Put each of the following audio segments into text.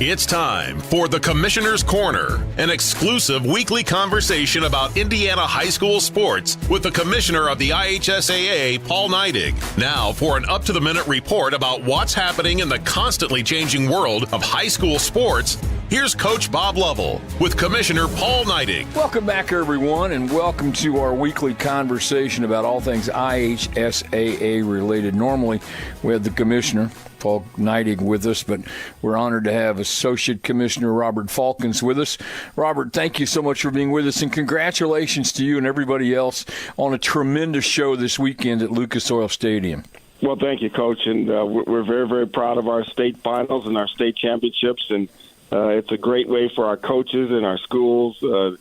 It's time for the Commissioner's Corner, an exclusive weekly conversation about Indiana high school sports with the Commissioner of the IHSAA, Paul Neidig. Now for an up-to-the-minute report about what's happening in the constantly changing world of high school sports, here's Coach Bob Lovell with Commissioner Paul Neidig. Welcome back, everyone, and welcome to our weekly conversation about all things IHSAA related. Normally, we have the Commissioner, Paul Neidig, with us, but we're honored to have Associate Commissioner Robert Falcons with us. Robert, thank you so much for being with us, and congratulations to you and everybody else on a tremendous show this weekend at Lucas Oil Stadium. Well, thank you, Coach, and we're very, very proud of our state finals and our state championships, and it's a great way for our coaches and our schools to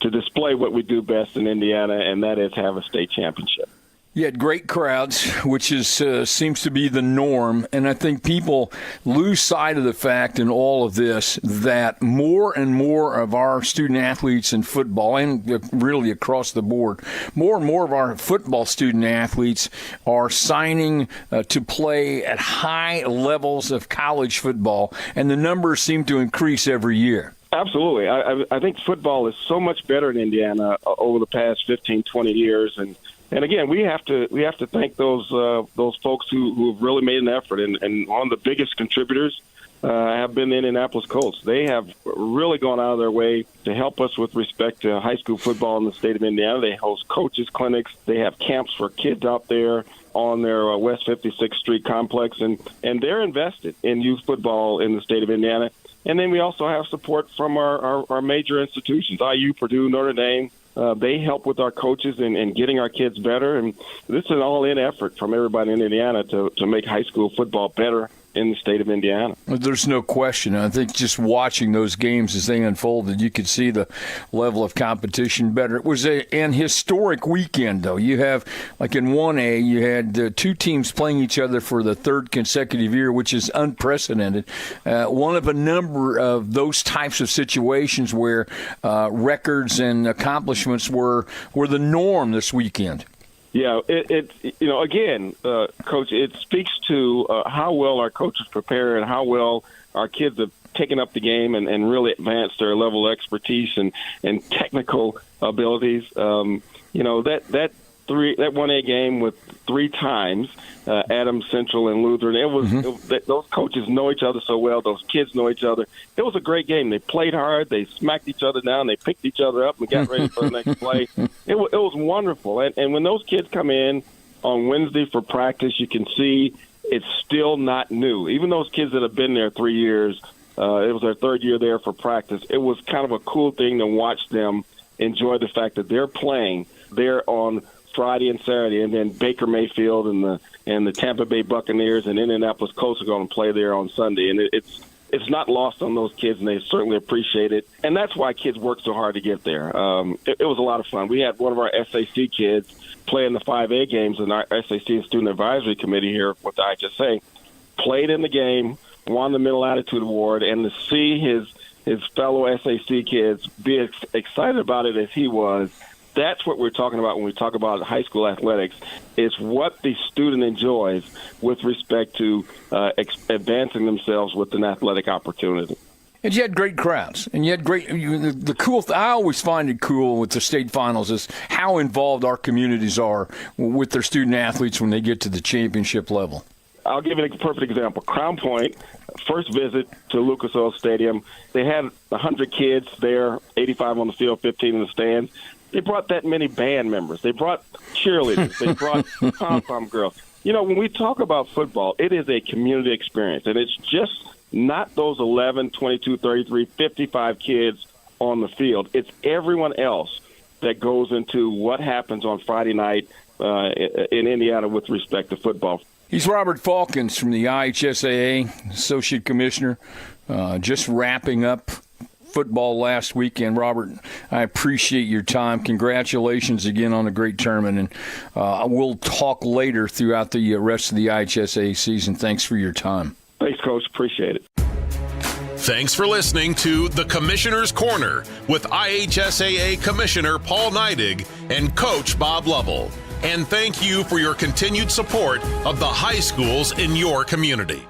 display what we do best in Indiana, and that is have a state championship. You had great crowds, which is seems to be the norm, and I think people lose sight of the fact in all of this that more and more of our student-athletes in football, and really across the board, more and more of our football student-athletes are signing to play at high levels of college football, and the numbers seem to increase every year. Absolutely. I think football is so much better in Indiana over the past 15, 20 years, and again, we have to thank those folks who have really made an effort, and one of the biggest contributors have been the Indianapolis Colts. They have really gone out of their way to help us with respect to high school football in the state of Indiana. They host coaches clinics. They have camps for kids out there on their West 56th Street complex, and they're invested in youth football in the state of Indiana. And then we also have support from our major institutions, IU, Purdue, Notre Dame. They help with our coaches and getting our kids better. And this is an all-in effort from everybody in Indiana to make high school football better in the state of Indiana. There's no question. I think just watching those games as they unfolded, you could see the level of competition better. It was an historic weekend, though. You have, like in 1A, you had two teams playing each other for the third consecutive year, which is unprecedented. One of a number of those types of situations where records and accomplishments were the norm this weekend. Yeah, again, Coach, it speaks to how well our coaches prepare and how well our kids have taken up the game and really advanced their level of expertise and technical abilities. That 1A game with three times, Adams, Central, and Lutheran, those coaches know each other so well. Those kids know each other. It was a great game. They played hard. They smacked each other down. They picked each other up and got ready for the next play. It was wonderful. And when those kids come in on Wednesday for practice, you can see it's still not new. Even those kids that have been there 3 years, it was their third year there for practice. It was kind of a cool thing to watch them enjoy the fact that they're playing there on Friday and Saturday, and then Baker Mayfield and the Tampa Bay Buccaneers and Indianapolis Colts are going to play there on Sunday, and it's not lost on those kids, and they certainly appreciate it, and that's why kids work so hard to get there. It was a lot of fun. We had one of our SAC kids play in the 5A games in our SAC and Student Advisory Committee here with the IHSA, played in the game, won the Middle Attitude Award, and to see his fellow SAC kids be excited about it as he was. That's what we're talking about when we talk about high school athletics, is what the student enjoys with respect to advancing themselves with an athletic opportunity. And you had great crowds, and you had great. The cool. I always find it cool with the state finals is how involved our communities are with their student athletes when they get to the championship level. I'll give you a perfect example. Crown Point, first visit to Lucas Oil Stadium, they had 100 kids there, 85 on the field, 15 in the stands. They brought that many band members. They brought cheerleaders. They brought pom-pom girls. When we talk about football, it is a community experience, and it's just not those 11, 22, 33, 55 kids on the field. It's everyone else that goes into what happens on Friday night in Indiana with respect to football. He's Robert Falcons from the IHSAA, Associate Commissioner, just wrapping up football last weekend. Robert, I appreciate your time. Congratulations again on a great tournament, and we'll talk later throughout the rest of the IHSAA season. Thanks for your time. Thanks, Coach. Appreciate it. Thanks for listening to The Commissioner's Corner with IHSAA Commissioner Paul Neidig and Coach Bob Lovell. And thank you for your continued support of the high schools in your community.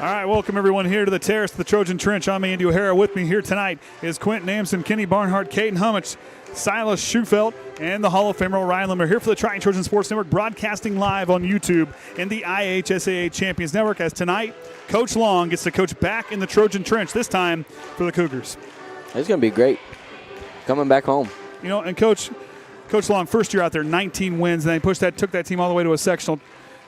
All right, welcome everyone here to the terrace of the Trojan Trench. I'm Andy O'Hara. With me here tonight is Quentin Amson, Kenny Barnhart, Caden Hummich, Silas Schufelt, and the Hall of Famer Ryan Limmer here for the Triton Trojan Sports Network, broadcasting live on YouTube and the IHSAA Champions Network, as tonight Coach Long gets to coach back in the Trojan Trench, this time for the Cougars. It's going to be great coming back home. You know, and Coach Long, first year out there, 19 wins, and they took that team all the way to a sectional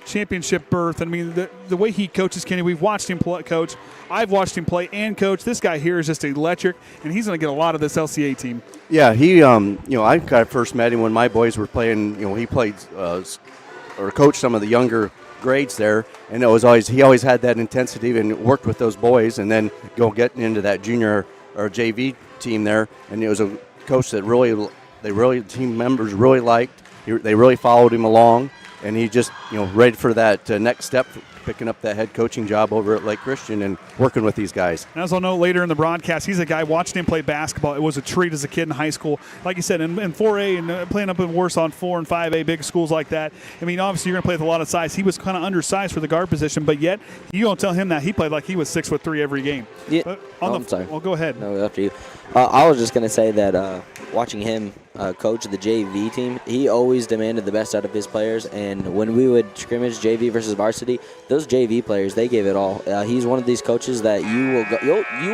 championship berth. And I mean, the way he coaches, Kenny, we've watched him coach. I've watched him play and coach. This guy here is just electric, and he's going to get a lot of this LCA team. Yeah, he, I first met him when my boys were playing. He played or coached some of the younger grades there, and he always had that intensity and worked with those boys, and then getting into that junior or JV team there, and it was a coach that team members really liked. They really followed him along. And he just, ready for that next step, picking up that head coaching job over at Lake Christian and working with these guys. And as I'll know later in the broadcast, he's a guy, watching him play basketball, it was a treat as a kid in high school. Like you said, in 4A and playing up in Warsaw in 4 and 5A, big schools like that. I mean, obviously you're going to play with a lot of size. He was kind of undersized for the guard position, but yet you don't tell him that. He played like he was 6'3" every game. Yeah. I'm sorry. Well, go ahead. No, after you. I was just going to say that watching him coach the JV team, he always demanded the best out of his players. And when we would scrimmage JV versus varsity, those JV players, they gave it all. He's one of these coaches that you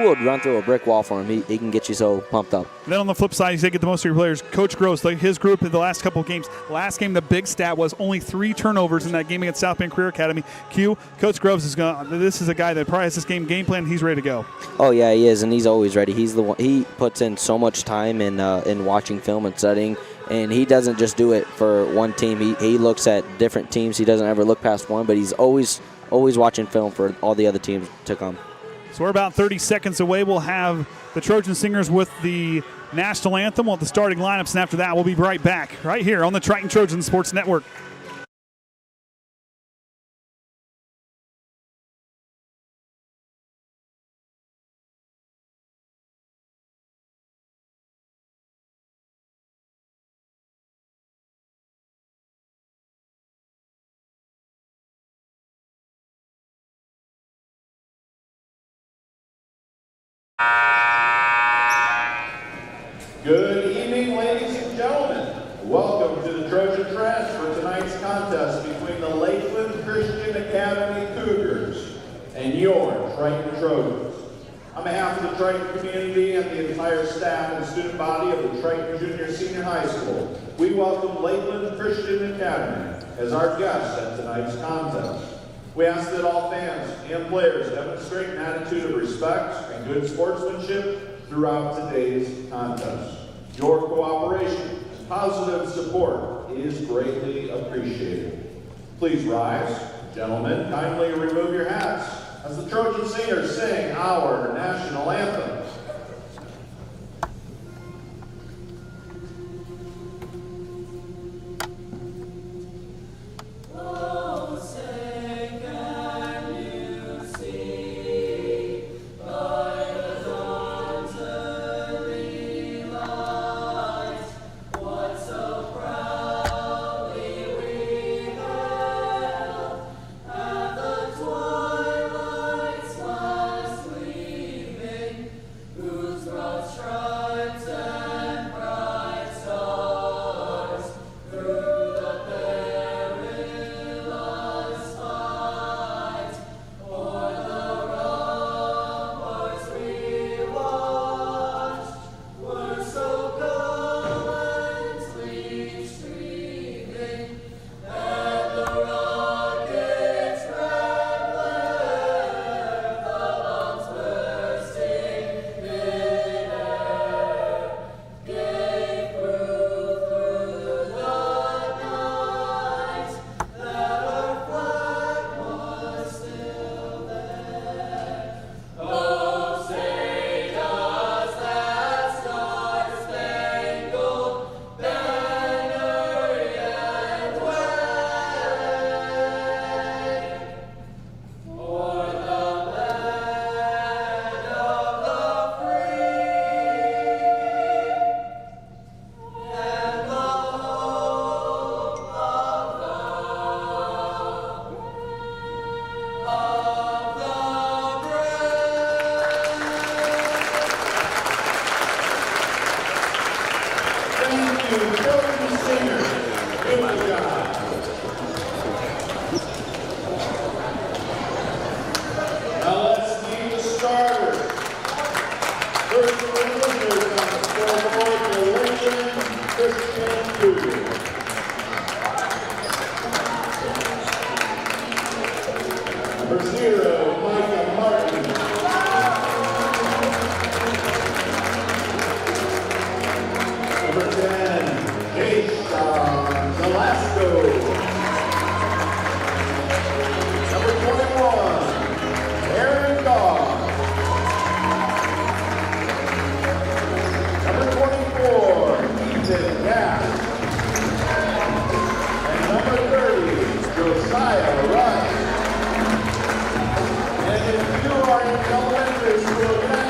will run through a brick wall for him. He can get you so pumped up. Then on the flip side, you get the most of your players. Coach Gross, like his group in the last couple of games. Last game, the big stat was only 3 turnovers in that game against South Bend Career Academy. Coach Groves this is a guy that probably has this game plan. He's ready to go. Oh yeah, he is, and he's always ready. He's the one. He puts in so much time in watching film and studying, and he doesn't just do it for one team. He looks at different teams. He doesn't ever look past one, but he's always watching film for all the other teams to come. So we're about 30 seconds away. We'll have the Trojan Singers with the national anthem. We'll have the starting lineups, and after that, we'll be right back right here on the Triton Trojan Sports Network. Good evening, ladies and gentlemen. Welcome to the Trojan Trench for tonight's contest between the Lakeland Christian Academy Cougars and your Triton Trojans. On behalf of the Triton community and the entire staff and student body of the Triton Junior Senior High School, we welcome Lakeland Christian Academy as our guests at tonight's contest. We ask that all fans and players demonstrate an attitude of respect and good sportsmanship throughout today's contest. Your cooperation and positive support is greatly appreciated. Please rise. Gentlemen, kindly remove your hats as the Trojan Singers sing our national anthem. visitors on the scoreboard, the Lakeland Christian Cougars. Number 0, Micah Martin. Number 10, Jason Velasco. Number 21, Aaron Goff. Number 24, Ethan Gaff. And number 30, Josiah Rush. And if you are in elementary school, can I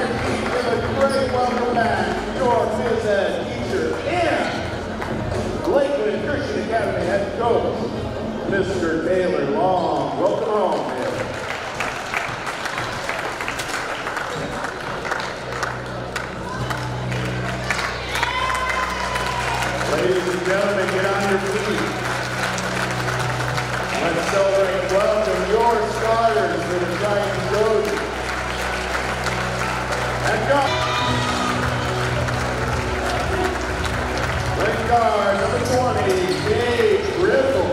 give a great welcome back to your phys ed teacher and Lakeland Christian Academy head coach, Mr. Taylor Long. Welcome home, Taylor. Ladies and gentlemen, get on your feet. Let's celebrate. Welcome your starters for the Triton Trojans. And go. Red guard, number 20, Gage Riffle.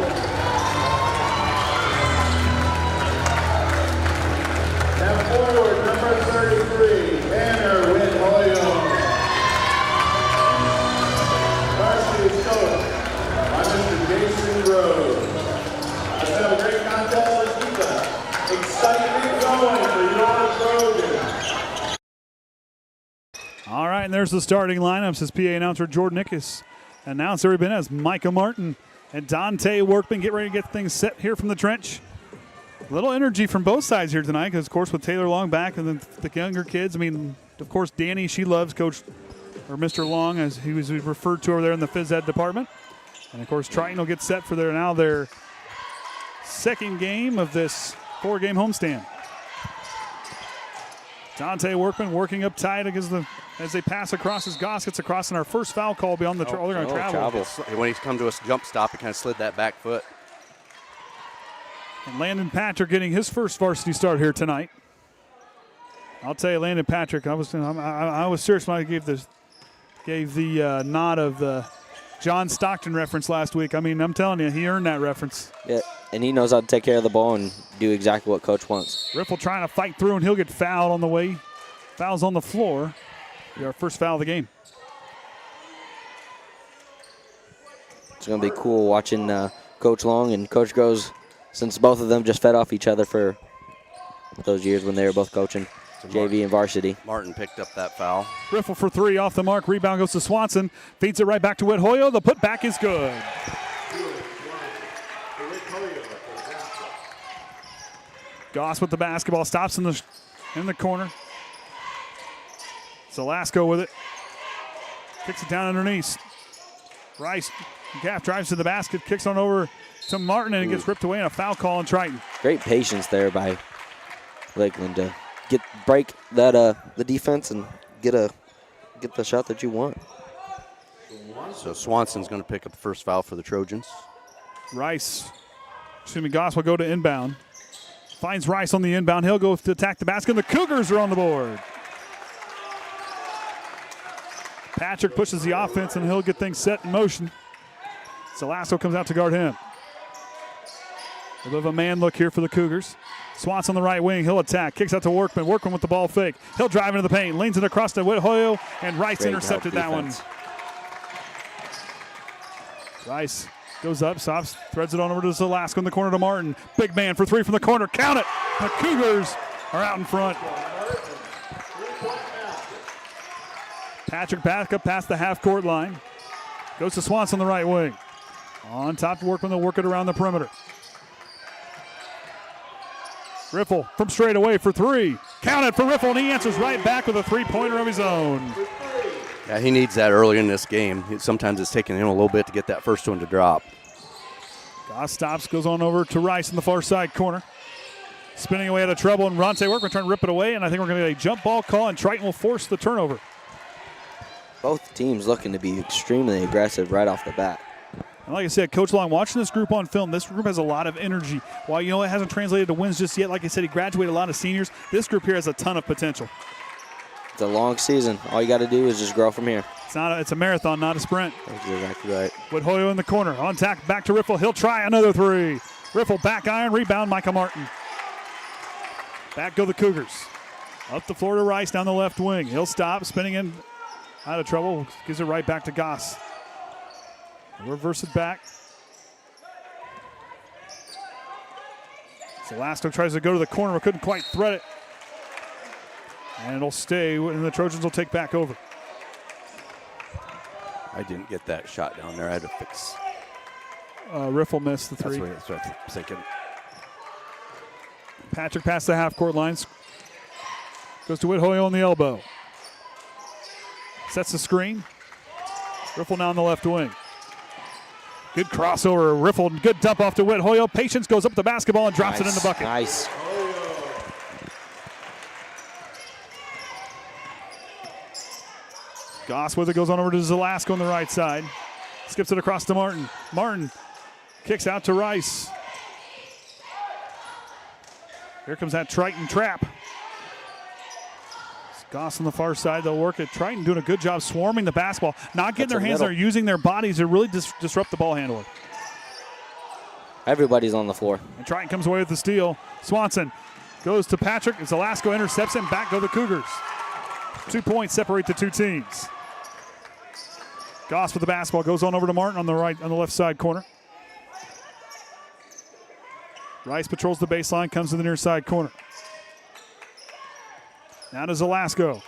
Now forward, number 33, Tanner Whithoyle. Varsity is coached by Mr. Jason Rose. Let's have a great contest. Let's keep the excitement going for your Trojans. All right, and there's the starting lineups as PA announcer Jordan Nickus announced every been as Micah Martin and Dante Workman get ready to get things set here from the trench. A little energy from both sides here tonight because, of course, with Taylor Long back and then the younger kids, I mean, of course, Danny, she loves Coach or Mr. Long as he was referred to over there in the phys ed department. And, of course, Triton will get set for their second game of this 4-game homestand. Dante Workman working up tight as they pass across as Goss gets across in our first foul call beyond the they're going to travel. When he's come to a jump stop, he kind of slid that back foot. And Landon Patrick getting his first varsity start here tonight. I'll tell you, Landon Patrick, I was serious when I gave the nod of the John Stockton reference last week. I mean, I'm telling you, he earned that reference. Yeah, and he knows how to take care of the ball and do exactly what Coach wants. Riffle trying to fight through, and he'll get fouled on the way. Fouls on the floor. Our first foul of the game. It's going to be cool watching Coach Long and Coach Groves, since both of them just fed off each other for those years when they were both coaching JV and varsity. Martin picked up that foul. Riffle for 3 off the mark. Rebound goes to Swanson. Feeds it right back to Whithoyle. The putback is good. Goss with the basketball. Stops in the corner. Velasco with it. Kicks it down underneath. Rice, Gaff drives to the basket, kicks on over to Martin, and it gets ripped away, and a foul call on Triton. Great patience there by Lakeland to break that the defense and get the shot that you want. So Swanson's going to pick up the first foul for the Trojans. Goss will go to inbound. Finds Rice on the inbound. He'll go to attack the basket, and the Cougars are on the board. Patrick pushes the offense, and he'll get things set in motion. Velasco comes out to guard him. A bit of a man look here for the Cougars. Swanson on the right wing. He'll attack. Kicks out to Workman. Workman with the ball fake. He'll drive into the paint. Leans it across to Whithoyle, and Rice intercepted that one. Rice goes up, stops, threads it on over to Velasco in the corner to Martin. Big man for 3 from the corner. Count it. The Cougars are out in front. Patrick back up past the half-court line. Goes to Swanson on the right wing. On top to Workman, they'll work it around the perimeter. Riffle from straight away for 3. Count it for Riffle, and he answers right back with a 3-pointer of his own. Yeah, he needs that early in this game. Sometimes it's taking him a little bit to get that first one to drop. Goss stops, goes on over to Rice in the far side corner. Spinning away out of trouble, and Ronte Workman trying to rip it away, and I think we're going to get a jump ball call, and Triton will force the turnover. Both teams looking to be extremely aggressive right off the bat. And like I said, Coach Long, watching this group on film, this group has a lot of energy. While, it hasn't translated to wins just yet, like I said, he graduated a lot of seniors. This group here has a ton of potential. It's a long season. All you got to do is just grow from here. It's a marathon, not a sprint. That's exactly right. Woodhoyo in the corner. On tack, back to Riffle. He'll try another three. Riffle back iron, rebound, Micah Martin. Back go the Cougars. Up the floor to Rice down the left wing. He'll stop, spinning in, out of trouble. Gives it right back to Goss. Reverse it back. Zalasko tries to go to the corner, but couldn't quite thread it. And it'll stay, and the Trojans will take back over. I didn't get that shot down there. I had to fix. Riffle missed the three. That's what I'm thinking. Patrick past the half-court lines. Goes to Woodhoyo on the elbow. Sets the screen. Riffle now on the left wing. Good crossover. Riffle, good dump off to Woodhoyo. Patience goes up the basketball and drops it in the bucket. Nice. Goss with it, goes on over to Zalasko on the right side. Skips it across to Martin. Martin kicks out to Rice. Here comes that Triton trap. Goss on the far side, they'll work it. Triton doing a good job swarming the basketball. Not getting their hands there, using their bodies to really disrupt the ball handler. Everybody's on the floor. And Triton comes away with the steal. Swanson goes to Patrick. Zalasko intercepts him. Back go the Cougars. 2 points separate the two teams. Goss with the basketball, goes on over to Martin on the left side corner. Rice patrols the baseline, comes to the near side corner. Now to Zalasko.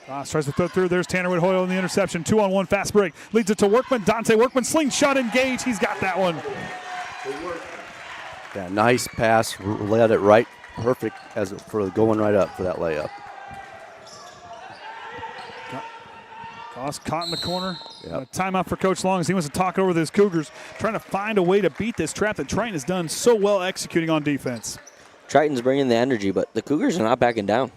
Goss tries to throw through. There's Tanner Woodhoyo in the interception. 2-on-1 fast break. Leads it to Workman. Dante Workman, slingshot engaged. He's got that one. Yeah, nice pass. Led it right. Perfect for going right up for that layup. Goss caught in the corner. Yep. Timeout for Coach Long as he wants to talk over those Cougars, trying to find a way to beat this trap that Triton has done so well executing on defense. Triton's bringing the energy, but the Cougars are not backing down.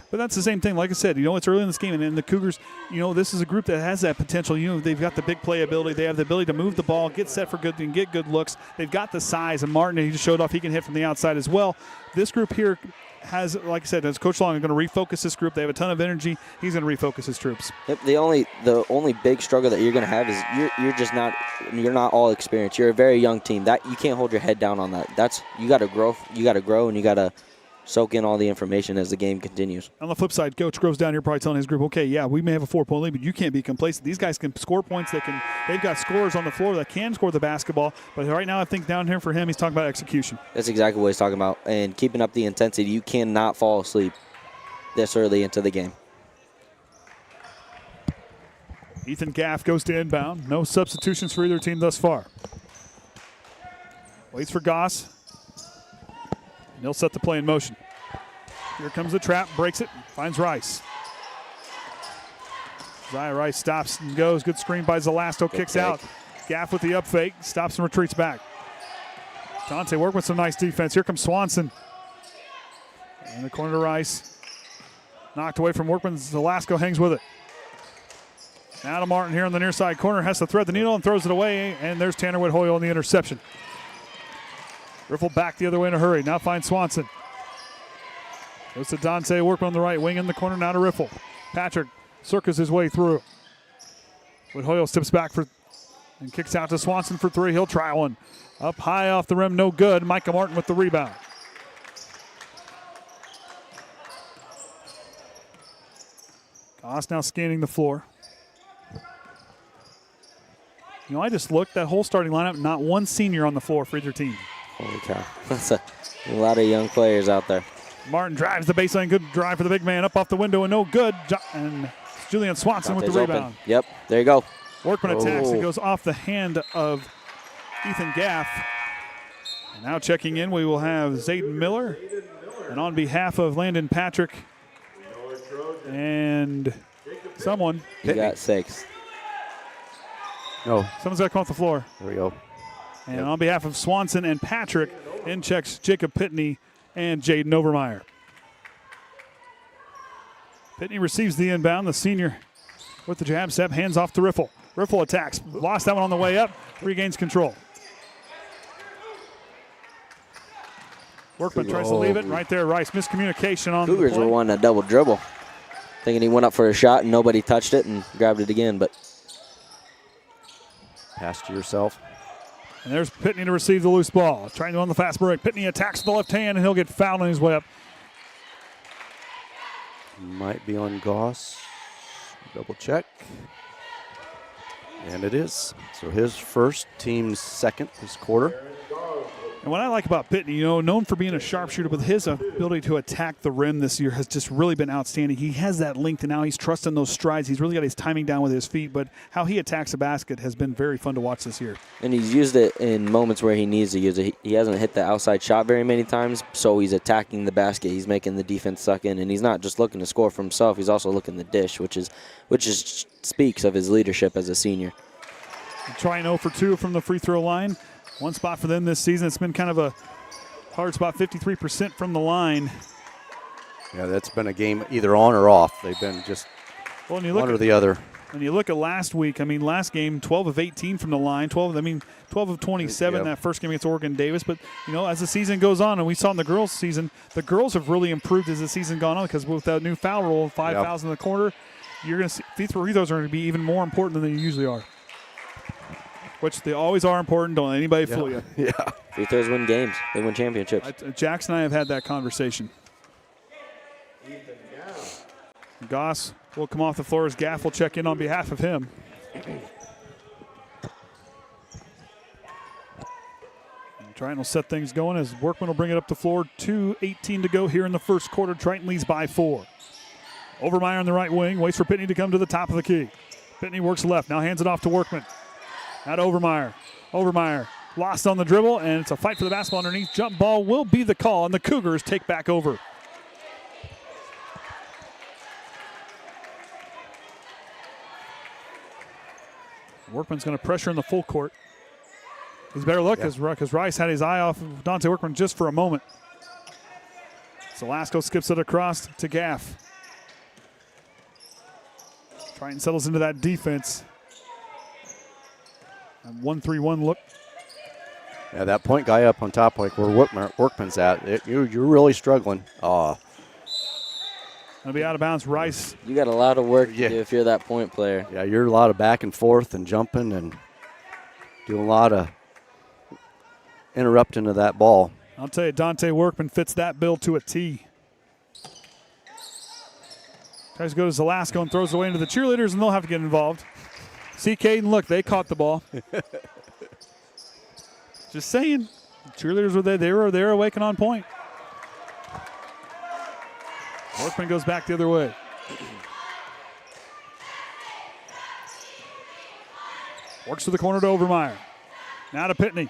But that's the same thing. Like I said, it's early in this game, and the Cougars, this is a group that has that potential. They've got the big playability. They have the ability to move the ball, get set for good, and get good looks. They've got the size, and Martin, he just showed off he can hit from the outside as well. This group here has, like I said, as Coach Long is going to refocus this group. They have a ton of energy. He's going to refocus his troops. Yep, the only big struggle that you're going to have is you're not all experienced. You're a very young team. That you can't hold your head down on that. You got to grow. You got to grow, and you got to soak in all the information as the game continues. On the flip side, Coach Grove's down here probably telling his group, okay, yeah, we may have a 4-point lead, but you can't be complacent. These guys can score points. They've got scorers on the floor that can score the basketball. But right now I think down here for him, he's talking about execution. That's exactly what he's talking about. And keeping up the intensity. You cannot fall asleep this early into the game. Ethan Gaff goes to inbound. No substitutions for either team thus far. Waits for Goss. And he'll set the play in motion. Here comes the trap, breaks it, finds Rice. Zaya Rice stops and goes. Good screen by Zalasko, kicks out. Gaff with the up fake, stops and retreats back. Dante work with some nice defense. Here comes Swanson. In the corner to Rice. Knocked away from Workman. Zalasko hangs with it. Now to Martin here on the near side corner. Has to thread the needle and throws it away. And there's Tanner Woodhoyo on the interception. Riffle back the other way in a hurry. Now finds Swanson. Goes to Dante Workman on the right wing in the corner. Now to Riffle. Patrick circles his way through. Woodhoyo steps back and kicks out to Swanson for three. He'll try one. Up high off the rim, no good. Micah Martin with the rebound. Goss now scanning the floor. I just looked, that whole starting lineup, not one senior on the floor for either team. Holy cow. That's a lot of young players out there. Martin drives the baseline. Good drive for the big man. Up off the window and no good. And Julian Swanson with the rebound. Open. Yep, there you go. Workman attacks. It goes off the hand of Ethan Gaff. And now checking in, we will have Zayden Miller. And on behalf of Landon Patrick and someone. He got 6. No. Someone's got to come off the floor. There we go. And on behalf of Swanson and Patrick, in checks Jacob Pitney and Jaden Overmeyer. Pitney receives the inbound. The senior with the jab step, hands off to Riffle. Riffle attacks. Lost that one on the way up. Regains control. Workman tries to leave it. Right there, Rice. Miscommunication on Cougars the play. were wanting a double dribble. Thinking he went up for a shot and nobody touched it and grabbed it again, but Pass to yourself. And there's Pitney to receive the loose ball. Trying to on the fast break. Pitney attacks with the left hand, and he'll get fouled on his way up. Might be on Goss. Double check. And it is. So his first, team's second this quarter. And what I like about Pitney, known for being a sharpshooter, but his ability to attack the rim this year has just really been outstanding. He has that length, and now he's trusting those strides. He's really got his timing down with his feet, but how he attacks the basket has been very fun to watch this year. and he's used it in moments where he needs to use it. He hasn't hit the outside shot very many times, so he's attacking the basket. He's making the defense suck in, and he's not just looking to score for himself. He's also looking to dish, which speaks of his leadership as a senior. Trying 0 for 2 from the free throw line. One spot for them this season. It's been kind of a hard spot, 53% from the line. Yeah, that's been a game either on or off. They've been just Well, when you look one or at the other. When you look at last week, last game, 12 of 18 from the line, 12 of 27 Yep. that first game against Oregon Davis. But, as the season goes on, and we saw in the girls' season, the girls have really improved as the season gone on because with that new foul rule, 5 Yep. fouls in the quarter, you're going to see free throws are going to be even more important than they usually are. Which they always are important. Don't let anybody fool you. Yeah. Free throws win games. They win championships. Jackson and I have had that conversation. Goss will come off the floor as Gaff will check in on behalf of him. Triton will set things going as Workman will bring it up the floor. 2:18 to go here in the first quarter. Triton leads by 4. Overmeyer on the right wing. Waits for Pitney to come to the top of the key. Pitney works left. Now hands it off to Workman. Now to Overmeyer. Overmeyer lost on the dribble, and it's a fight for the basketball underneath. Jump ball will be the call, and the Cougars take back over. Workman's going to pressure in the full court. He's better look because Rice had his eye off of Dante Workman just for a moment. Salasco skips it across to Gaff. Triton settles into that defense. And 1-3-1 look. Yeah, that point guy up on top, like where Workman's at, you're really struggling. Gonna be out of bounds. Rice. You got a lot of work to do if you're that point player. Yeah, you're a lot of back and forth and jumping and doing a lot of interrupting of that ball. I'll tell you, Dante Workman fits that bill to a T. Tries to go to Zalasco and throws it away into the cheerleaders, and they'll have to get involved. See, Caden, look, they caught the ball. Just saying. The cheerleaders were there. They were awake and on point. Workman goes back the other way. Works to the corner to Overmeyer. Now to Pitney.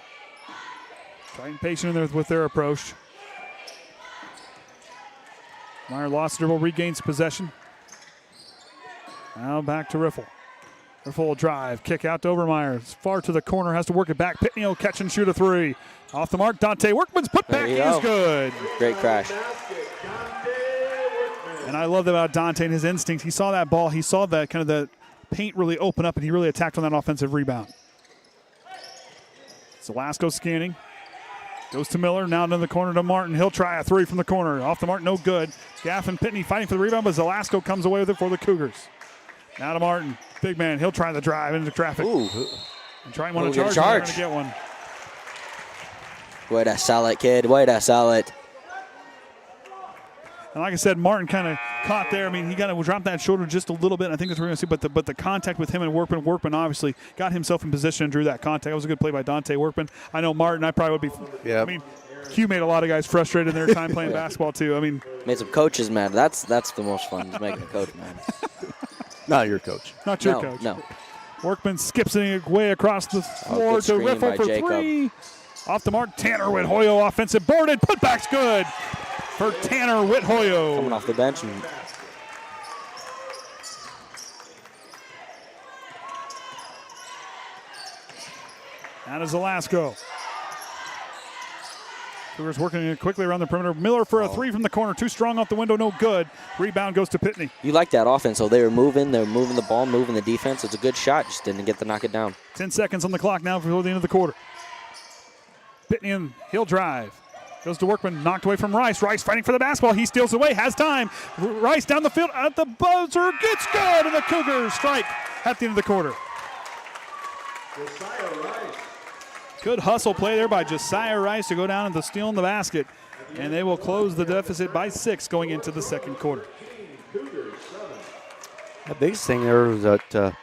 Trying patient in there with their approach. Meyer lost the dribble, regains possession. Now back to Riffle. Riffle will drive, kick out to Overmeyer. It's far to the corner, has to work it back. Pitney will catch and shoot a 3. Off the mark, Dante Workman's put back is good. Great crash. And I love that about Dante and his instincts. He saw that ball. He saw that kind of the paint really open up, and he really attacked on that offensive rebound. Salasco scanning. Goes to Miller, now into the corner to Martin. He'll try a 3 from the corner. Off the mark, no good. Gaff and Pitney fighting for the rebound, but Zalasco comes away with it for the Cougars. Now to Martin. Big man, he'll try the drive into traffic. Ooh. And try and want to charge. Going to get one. Way to sell it, kid. Way to sell it. And like I said, Martin kind of caught there. I mean, he got to drop that shoulder just a little bit. I think that's what we're going to see. But the contact with him and Workman obviously got himself in position and drew that contact. That was a good play by Dante Workman. I know Martin, I probably would be. Yeah. I mean, Q made a lot of guys frustrated in their time playing basketball too. I mean, made some coaches mad. That's the most fun, is making a coach mad. Not your coach. Not your coach. No. Workman skips it way across the floor to Riffle for Jacob. 3. Off the mark, Tanner Whithoyo offensive boarded. Putback's good for Tanner Whithoyo. Coming off the bench. And That is Alasko. Cougars working quickly around the perimeter. Miller for a 3 from the corner. Too strong off the window, no good. Rebound goes to Pitney. you like that offense, so they were moving the ball, moving the defense. It's a good shot, just didn't get to knock it down. 10 seconds on the clock now before the end of the quarter. Pitney, and he'll drive. Goes to Workman, knocked away from Rice. Rice fighting for the basketball. He steals away, has time. Rice down the field at the buzzer. Gets good, and the Cougars strike at the end of the quarter. Good hustle play there by Josiah Rice to go down and to steal in the basket. And they will close the deficit by 6 going into the second quarter. The biggest thing there is that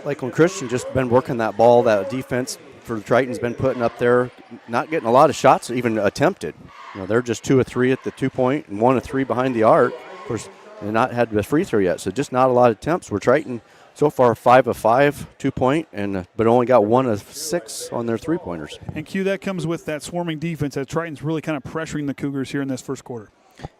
Lakeland Christian just been working that ball, that defense for the Triton's been putting up there, not getting a lot of shots even attempted. They're just 2 of 3 at the 2-point and 1 of 3 behind the arc. Of course, they're not had the free throw yet, so just not a lot of attempts. We're Triton so far 5 of 5 2-point, but only got 1 of 6 on their 3-pointers. And Q, that comes with that swarming defense that Triton's really kind of pressuring the Cougars here in this first quarter.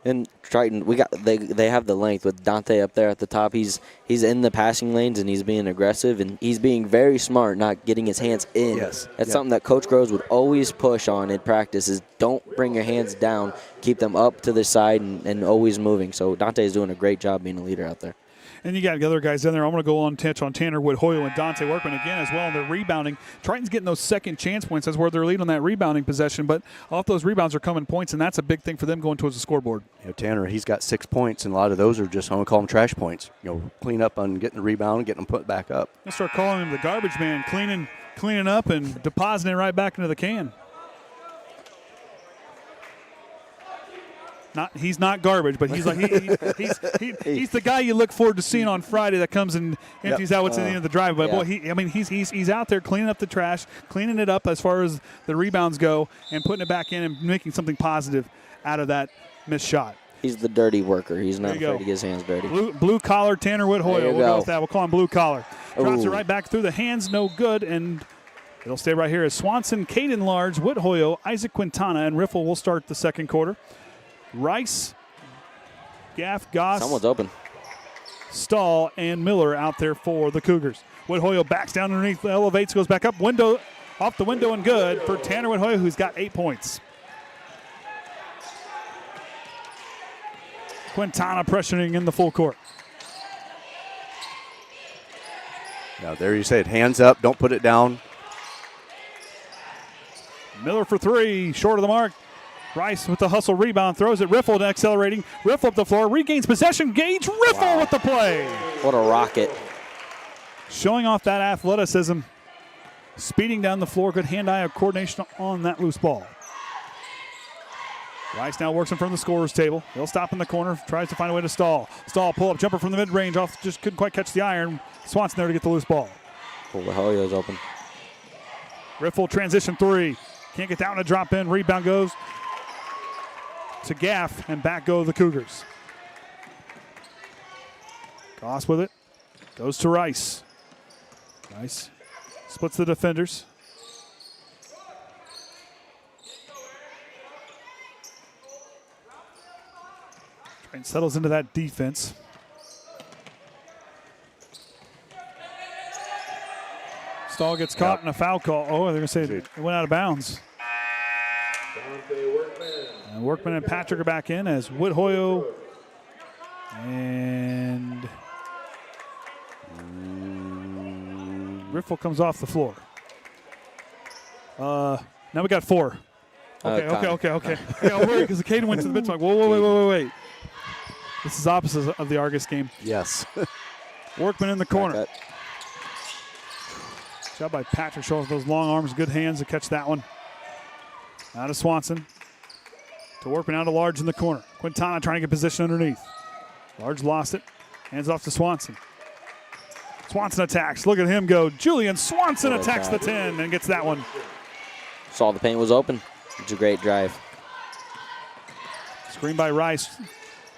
And Triton, they have the length with Dante up there at the top. He's in the passing lanes and he's being aggressive and he's being very smart, not getting his hands in. Yes. That's something that Coach Groves would always push on in practice is don't bring your hands down, keep them up to the side and always moving. So Dante is doing a great job being a leader out there. And you got the other guys in there. I'm going to go on touch on Tanner Wood-Hoyle and Dante Workman again as well. And they're rebounding. Triton's getting those second chance points. That's where they're leading on that rebounding possession. But off those rebounds are coming points, and that's a big thing for them going towards the scoreboard. Tanner, he's got 6 points, and a lot of those are just, I'm going to call them trash points. Clean up on getting the rebound and getting them put back up. Let's start calling him the garbage man, cleaning up and depositing it right back into the can. He's not garbage, but he's like he's the guy you look forward to seeing on Friday that comes and empties out what's in the end of the drive. But boy, he's out there cleaning up the trash, cleaning it up as far as the rebounds go, and putting it back in and making something positive out of that missed shot. He's the dirty worker. He's not afraid to get his hands dirty. Blue collar Tanner Wood-Hoyle. We'll go with that. We'll call him blue collar. Drops it right back through the hands, no good, and it'll stay right here as Swanson, Caden Large, Wood-Hoyle, Isaac Quintana, and Riffle will start the second quarter. Rice, Gaff, Goss, someone's open. Stahl, and Miller out there for the Cougars. Wood-Hoyle backs down underneath, elevates, goes back up, window, off the window and good for Tanner Wood-Hoyle, who's got 8 points. Quintana pressuring in the full court. Now there you said, hands up, don't put it down. Miller for 3, short of the mark. Rice with the hustle rebound, throws it. Riffle accelerating. Riffle up the floor, regains possession. Gage Riffle with the play. What a rocket. Showing off that athleticism. Speeding down the floor. Good hand-eye coordination on that loose ball. Rice now works in front of the scorer's table. He'll stop in the corner. Tries to find a way to stall. Stall, pull-up jumper from the mid-range. Off, just couldn't quite catch the iron. Swanson there to get the loose ball. Wood-Hoyle's open. Riffle transition 3. Can't get that one to drop in. Rebound goes to Gaff, and back go the Cougars. Goss with it. Goes to Rice. Rice splits the defenders. And settles into that defense. Stahl gets caught in a foul call. Oh, they're going to say it went out of bounds. And Workman and Patrick are back in as Wood-Hoyle and Riffle comes off the floor. Now we got 4. Okay. Yeah, because the Caden went to the bench. Like, wait. This is opposite of the Argus game. Yes. Workman in the corner. Job by Patrick, showing those long arms, good hands to catch that one. Out of Swanson. To Workman, out of Large in the corner. Quintana trying to get position underneath. Large lost it. Hands off to Swanson. Swanson attacks. Look at him go. Julian Swanson attacks the 10 and gets that one. Saw the paint was open. It's a great drive. Screen by Rice.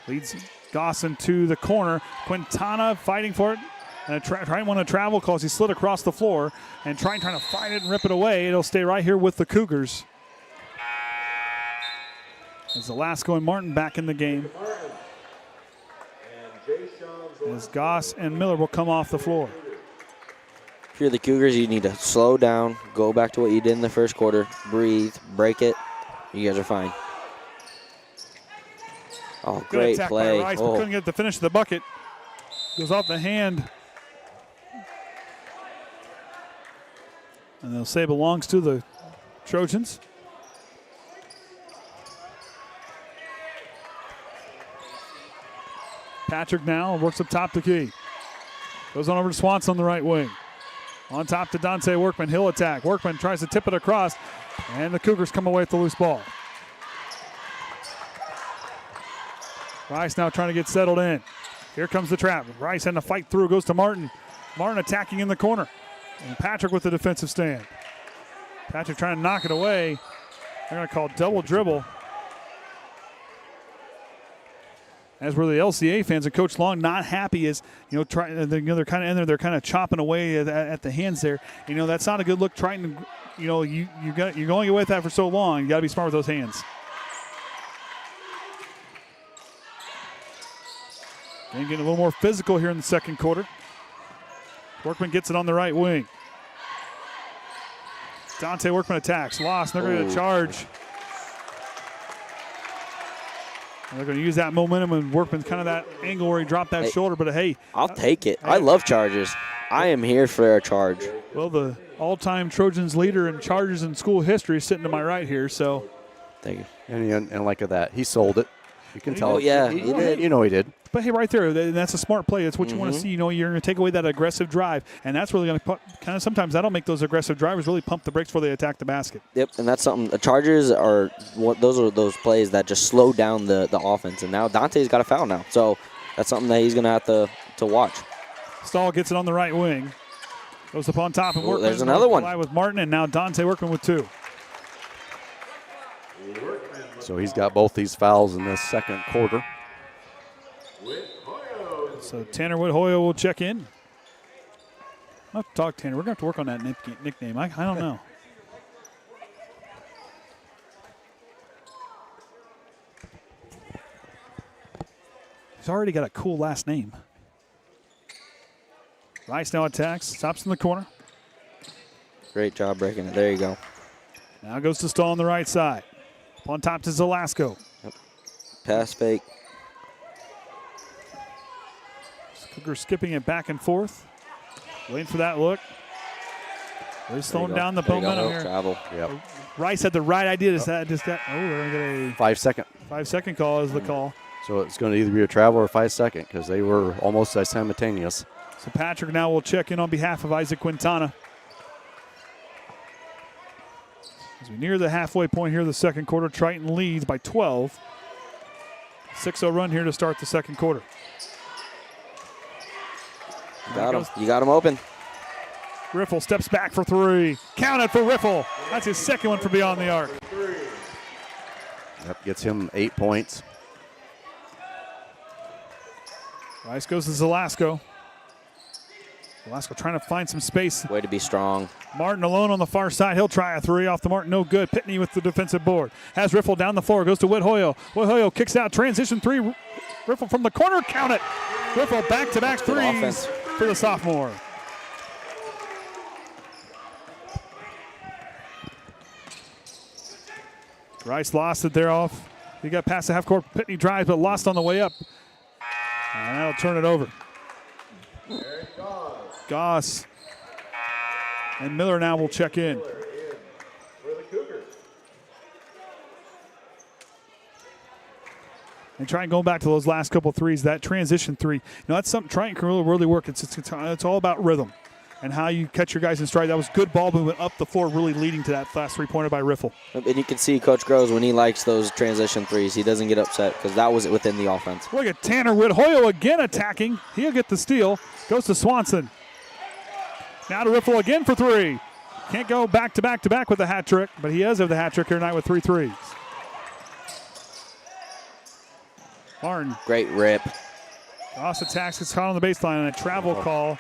Leads Gosson to the corner. Quintana fighting for it. And trying to travel because he slid across the floor. And trying to fight it and rip it away. It'll stay right here with the Cougars. As Velasco and Martin back in the game. As Goss and Miller will come off the floor. If you're the Cougars, you need to slow down, go back to what you did in the first quarter, breathe, break it. You guys are fine. Oh, great play. By Rice, but couldn't get the finish of the bucket. Goes off the hand. And they'll say it belongs to the Trojans. Patrick now works up top the key. Goes on over to Swanson on the right wing. On top to Dante Workman. He'll attack. Workman tries to tip it across, and the Cougars come away with the loose ball. Rice now trying to get settled in. Here comes the trap. Rice having to fight through. Goes to Martin. Martin attacking in the corner. And Patrick with the defensive stand. Patrick trying to knock it away. They're going to call double dribble. As were the LCA fans, and Coach Long not happy as they're kind of in there, they're kind of chopping away at the hands there. That's not a good look. Triton, you're going away with that for so long. You got to be smart with those hands. And getting a little more physical here in the second quarter. Workman gets it on the right wing. Dante Workman attacks. Lost. They're going to charge. And they're going to use that momentum, and Workman's kind of that angle where he dropped that shoulder. But hey, I'll take it. I love charges. I am here for a charge. Well, the all-time Trojans leader in charges in school history is sitting to my right here. So, thank you. And like that, he sold it. You can tell. Oh, yeah, he did. He did. But hey, right there, that's a smart play. That's what you want to see. You're going to take away that aggressive drive, and that's really going to kind of sometimes that'll make those aggressive drivers really pump the brakes before they attack the basket. Yep, and that's something. The Chargers are those plays that just slow down the offense. And now Dante's got a foul now, so that's something that he's going to have to watch. Stahl gets it on the right wing, goes up on top and Workman. There's another one with Martin, and now Dante Workman with 2. So he's got both these fouls in this second quarter. So Tanner Whithoyo will check in. I'll have to talk to Tanner. We're going to have to work on that nickname. I don't know. He's already got a cool last name. Rice now attacks. Stops in the corner. Great job breaking it. There you go. Now goes to Stahl on the right side. Up on top to Zelasco. Yep. Pass fake. Cougar skipping it back and forth. Waiting for that look. They're slowing down the momentum here. Travel. Yep. Rice had the right idea. They're going to get a 5 second. 5 second call is the call. So it's going to either be a travel or 5 second because they were almost simultaneous. So Patrick now will check in on behalf of Isaac Quintana. As we near the halfway point here of the second quarter, Triton leads by 12. 6-0 run here to start the second quarter. You got him open. Riffle steps back for 3. Counted for Riffle. That's his second one from beyond the arc. Yep, gets him 8 points. Rice goes to Zelasco. Zelasco trying to find some space. Way to be strong. Martin alone on the far side. He'll try a 3 off the mark. No good. Pitney with the defensive board. Has Riffle down the floor. Goes to Whithoyo. Whithoyo kicks out. Transition 3. Riffle from the corner. Count it. Riffle back-to-back threes for the sophomore. Rice lost it there off. He got past the half court. Pitney drives, but lost on the way up. And that'll turn it over. Goss and Miller now will check in. And try and go back to those last couple threes, that transition 3. That's something Triton can really work. It's all about rhythm and how you catch your guys in stride. That was good ball movement up the floor, really leading to that fast 3-pointer by Riffle. And you can see Coach Groves when he likes those transition 3s. He doesn't get upset because that was within the offense. Look at Tanner Whithoyo again attacking. He'll get the steal. Goes to Swanson. Now to Riffle again for 3. Can't go back-to-back with the hat trick, but he does have the hat trick here tonight with 3 threes. Martin. Great rip. Goss attacks, gets caught on the baseline, and a travel call.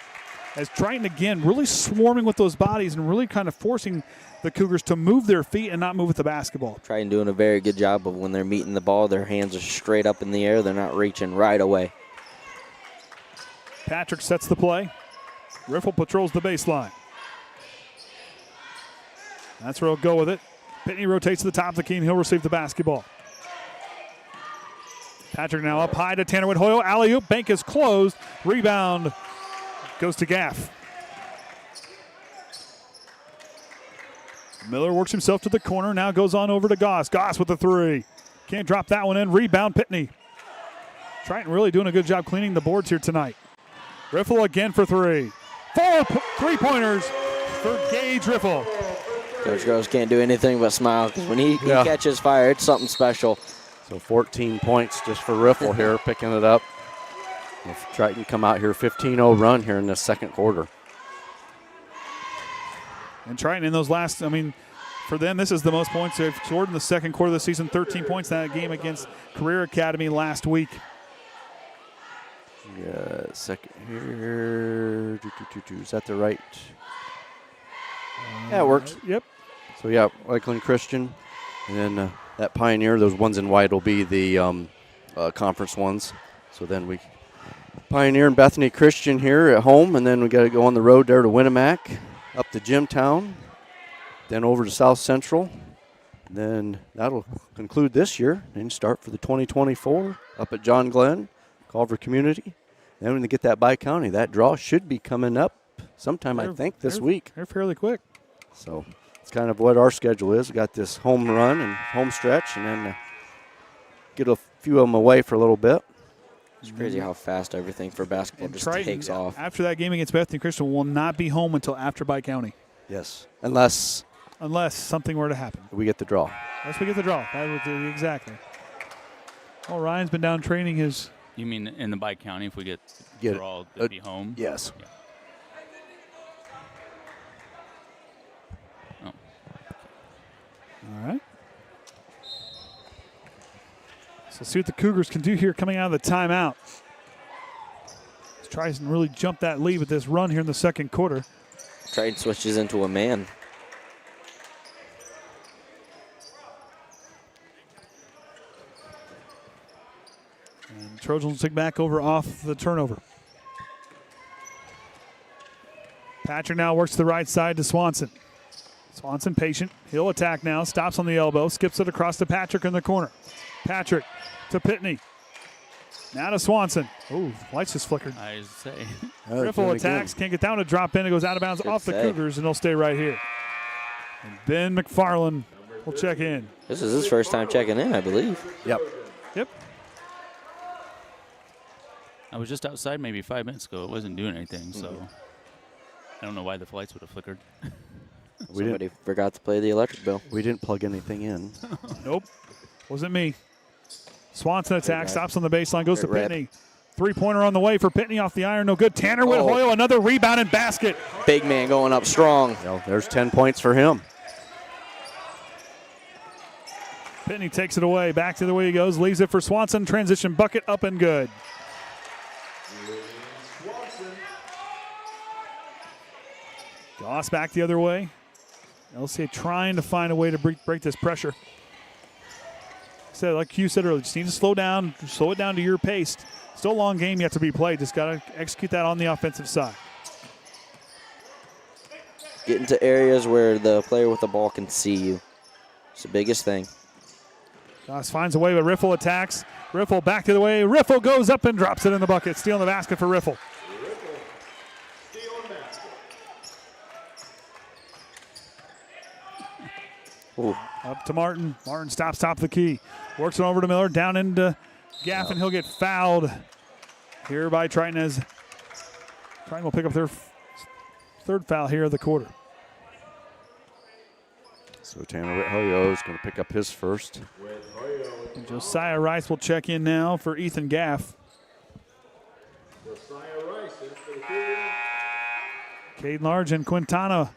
As Triton again really swarming with those bodies and really kind of forcing the Cougars to move their feet and not move with the basketball. Triton doing a very good job of when they're meeting the ball, their hands are straight up in the air. They're not reaching right away. Patrick sets the play. Riffle patrols the baseline. That's where he'll go with it. Pitney rotates to the top of the key, and he'll receive the basketball. Patrick now up high to Tanner Whithoyo. Alley-oop, bank is closed. Rebound goes to Gaff. Miller works himself to the corner, now goes on over to Goss. Goss with the 3. Can't drop that one in. Rebound, Pitney. Triton really doing a good job cleaning the boards here tonight. Riffle again for 3. 4 3-pointers for Gage Riffle. Coach Groves can't do anything but smile because when he catches fire, it's something special. So 14 points just for Riffle here, picking it up. If Triton come out here 15-0 run here in the second quarter. And Triton in those last, for them, this is the most points they've scored in the second quarter of the season, 13 points in that game against Career Academy last week. Yeah, second here. Is that the right? Yeah, it works. Yep. So, yeah, Lakeland Christian. And then that Pioneer, those ones in white will be the conference ones. So then we Pioneer and Bethany Christian here at home, and then we got to go on the road there to Winnemac, up to Jimtown, then over to South Central. Then that'll conclude this year and start for the 2024 up at John Glenn, Culver Community. Then when they get that bi-county, that draw should be coming up sometime, I think, this week. They're fairly quick. So it's kind of what our schedule is. We got this home run and home stretch, and then get a few of them away for a little bit. It's crazy how fast everything for basketball just Triton, takes off. After that game against Bethany Christian, will not be home until after bi-county. Yes, unless something were to happen. we get the draw. Unless we get the draw. That would exactly. Well, Ryan's been down training his. You mean in the bi-county if we get Get it. draw to be home? Yes. Yeah. Oh. All right. So see what the Cougars can do here coming out of the timeout. Let's try and really jump that lead with this run here in the second quarter. Triton switches into a man. And Trojans take back over off the turnover. Patrick now works to the right side to Swanson. Swanson patient. He'll attack now. Stops on the elbow. Skips it across to Patrick in the corner. Patrick to Pitney. Now to Swanson. Oh, lights just flickered. I say. Riffle attacks. Can't get down to drop in. It goes out of bounds off the Cougars, and they'll stay right here. And Ben McFarland will check in. This is his first time checking in, I believe. Yep. Yep. I was just outside maybe 5 minutes ago. It wasn't doing anything, so I don't know why the lights would have flickered. Somebody forgot to play the electric bill. We didn't plug anything in. Nope. Wasn't me. Swanson attacks, stops on the baseline, goes to Pitney. Three-pointer on the way for Pitney off the iron, no good. Tanner Whithoyle, another rebound and basket. Big man going up strong. There's 10 points for him. Pitney takes it away, back to the way he goes, leaves it for Swanson, transition bucket, up and good. Goss back the other way. LCA trying to find a way to break this pressure. So like you said earlier, just need to slow it down to your pace. Still a long game yet to be played. Just got to execute that on the offensive side. Get into areas where the player with the ball can see you. It's the biggest thing. Goss finds a way, but Riffle attacks. Riffle back to the way. Riffle goes up and drops it in the bucket. Stealing the basket for Riffle. Ooh. Up to Martin. Martin stops top of the key. Works it over to Miller. Down into Gaffin. He'll get fouled here by Triton as Triton will pick up their third foul here of the quarter. So Tanner Whithoyle is going to pick up his first. And Josiah Rice will check in now for Ethan Gaff. Cade Large and Quintana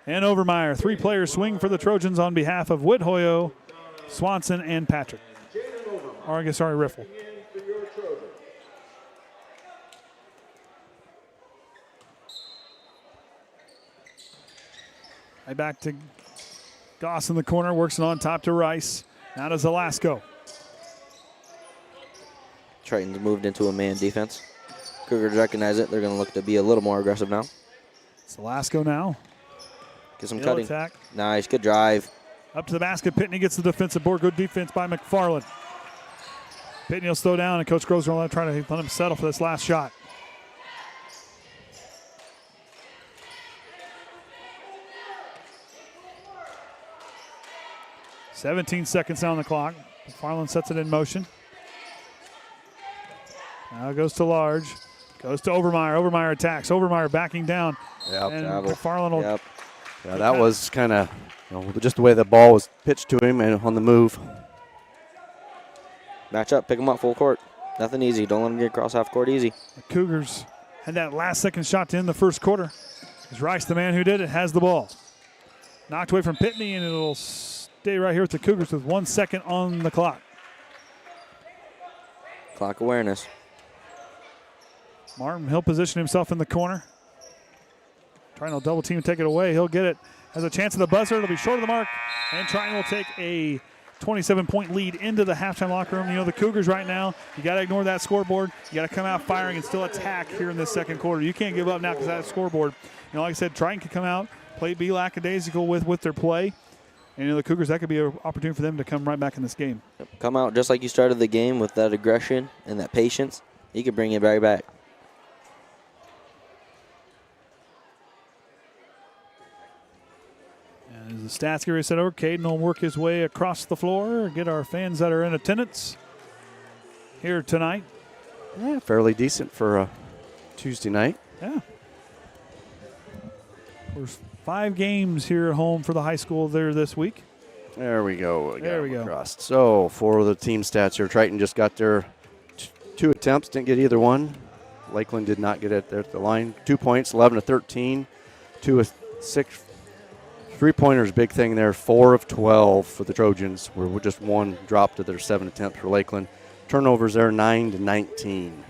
and Overmeyer. Three players swing for the Trojans on behalf of Whithoyle, Swanson, and Patrick. Riffle. Right back to Goss in the corner, works it on top to Rice. Now to Zelasco. Triton's moved into a man defense. Cougars recognize it. They're going to look to be a little more aggressive now. Zelasco now. Get some Hill cutting. attack. Nice, good drive. Up to the basket. Pitney gets the defensive board. Good defense by McFarland. Pitney will slow down, and Coach Groves will try to let him settle for this last shot. .17 seconds on the clock. McFarland sets it in motion. Now it goes to Large. Goes to Overmeyer. Overmeyer attacks. Overmeyer backing down. Yep. And Travel. McFarland will Yep. Yeah, that was kind of just the way the ball was pitched to him and on the move. Match up. Pick him up full court. Nothing easy. Don't let him get across half court easy. The Cougars had that last-second shot to end the first quarter. As Rice, the man who did it, has the ball. Knocked away from Pitney, and it'll stay right here with the Cougars with 1 second on the clock. Clock awareness. Martin, he'll position himself in the corner. Triton will double team and take it away. He'll get it. Has a chance at the buzzer. It'll be short of the mark. And Triton will take a 27-point lead into the halftime locker room. You know, the Cougars right now, you got to ignore that scoreboard. You got to come out firing and still attack here in this second quarter. You can't give up now because that scoreboard. You know, like I said, Triton can come out, be lackadaisical with their play. And, you know, the Cougars, that could be an opportunity for them to come right back in this game. Come out just like you started the game with that aggression and that patience. You could bring it right back. And as the stats get set over, Caden will work his way across the floor, get our fans that are in attendance here tonight. Yeah, fairly decent for a Tuesday night. Yeah. There's 5 games here at home for the high school there this week. There we go. There we go. Across. So for the team stats here, Triton just got their 2 attempts, didn't get either one. Lakeland did not get it there at the line. 2 points, 11 of 13, 2 of 6. 3-pointers, big thing there. 4 of 12 for the Trojans. We're just 1 drop to their 7 attempts for Lakeland. Turnovers there, 9 to 19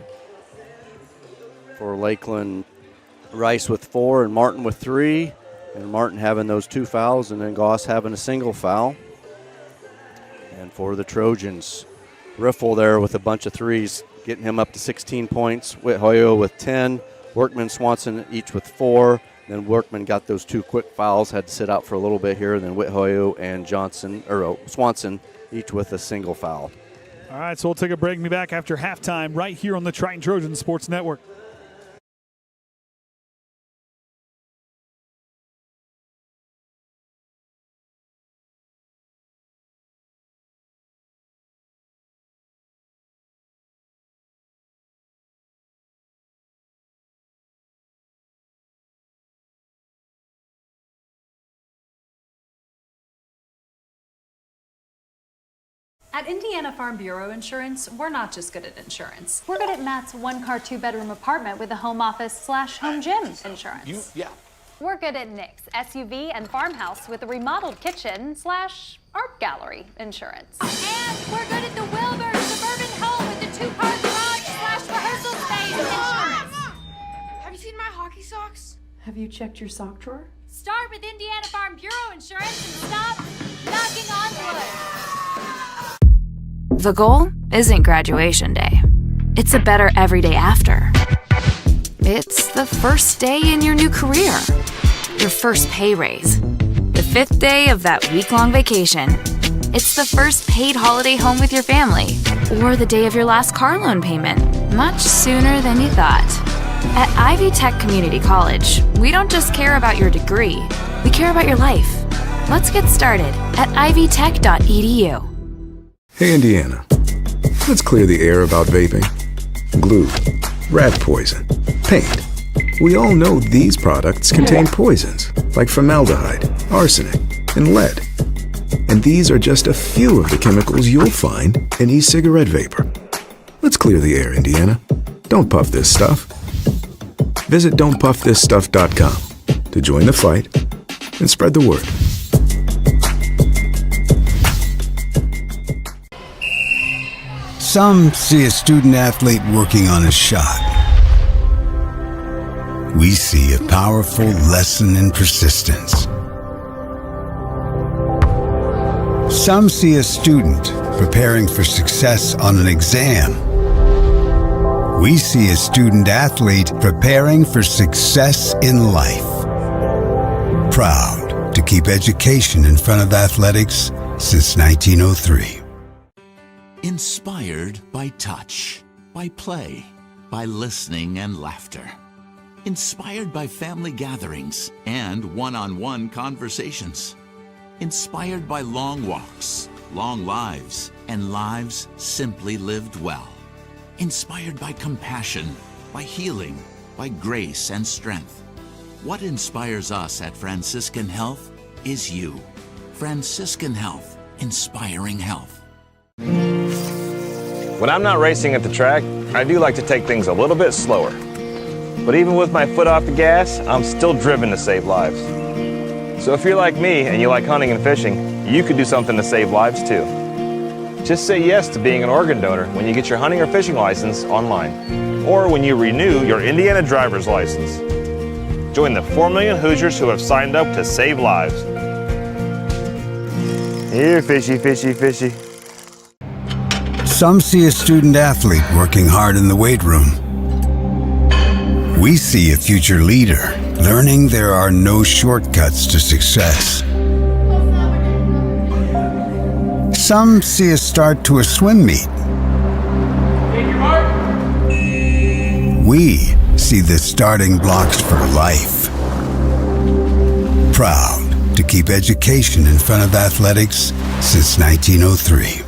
for Lakeland. Rice with 4 and Martin with 3. And Martin having those 2 fouls, and then Goss having a single foul. And for the Trojans, Riffle there with a bunch of threes, getting him up to 16 points. Whithoyo with 10. Workman, Swanson each with 4. Then Workman got those 2 quick fouls, had to sit out for a little bit here. Then Whithoyo and Swanson each with a single foul. All right, so we'll take a break and be back after halftime right here on the Triton Trojan Sports Network. At Indiana Farm Bureau Insurance, we're not just good at insurance. We're good at Matt's 1-car, 2-bedroom apartment with a home office / home gym insurance. We're good at Nick's SUV and farmhouse with a remodeled kitchen / art gallery insurance. And we're good at the Wilbur suburban home with the 2-car garage / rehearsal space insurance. Have you seen my hockey socks? Have you checked your sock drawer? Start with Indiana Farm Bureau Insurance and stop knocking on wood. The goal isn't graduation day. It's a better every day after. It's the first day in your new career, your first pay raise, the 5th day of that week-long vacation. It's the first paid holiday home with your family, or the day of your last car loan payment, much sooner than you thought. At Ivy Tech Community College, we don't just care about your degree, we care about your life. Let's get started at ivytech.edu. Hey Indiana, let's clear the air about vaping. Glue, rat poison, paint. We all know these products contain poisons like formaldehyde, arsenic, and lead. And these are just a few of the chemicals you'll find in e-cigarette vapor. Let's clear the air, Indiana. Don't puff this stuff. Visit don'tpuffthisstuff.com to join the fight and spread the word. Some see a student athlete working on a shot. We see a powerful lesson in persistence. Some see a student preparing for success on an exam. We see a student athlete preparing for success in life. Proud to keep education in front of athletics since 1903. Inspired by touch, by play, by listening and laughter. Inspired by family gatherings and one-on-one conversations. Inspired by long walks, long lives, and lives simply lived well. inspired by compassion, by healing, by grace and strength. What inspires us at Franciscan Health is you. Franciscan Health, inspiring health. When I'm not racing at the track, I do like to take things a little bit slower. But even with my foot off the gas, I'm still driven to save lives. So if you're like me and you like hunting and fishing, you could do something to save lives too. Just say yes to being an organ donor when you get your hunting or fishing license online, or when you renew your Indiana driver's license. Join the 4 million Hoosiers who have signed up to save lives. Here, fishy, fishy, fishy. Some see a student athlete working hard in the weight room. We see a future leader learning there are no shortcuts to success. Some see a start to a swim meet. We see the starting blocks for life. Proud to keep education in front of athletics since 1903.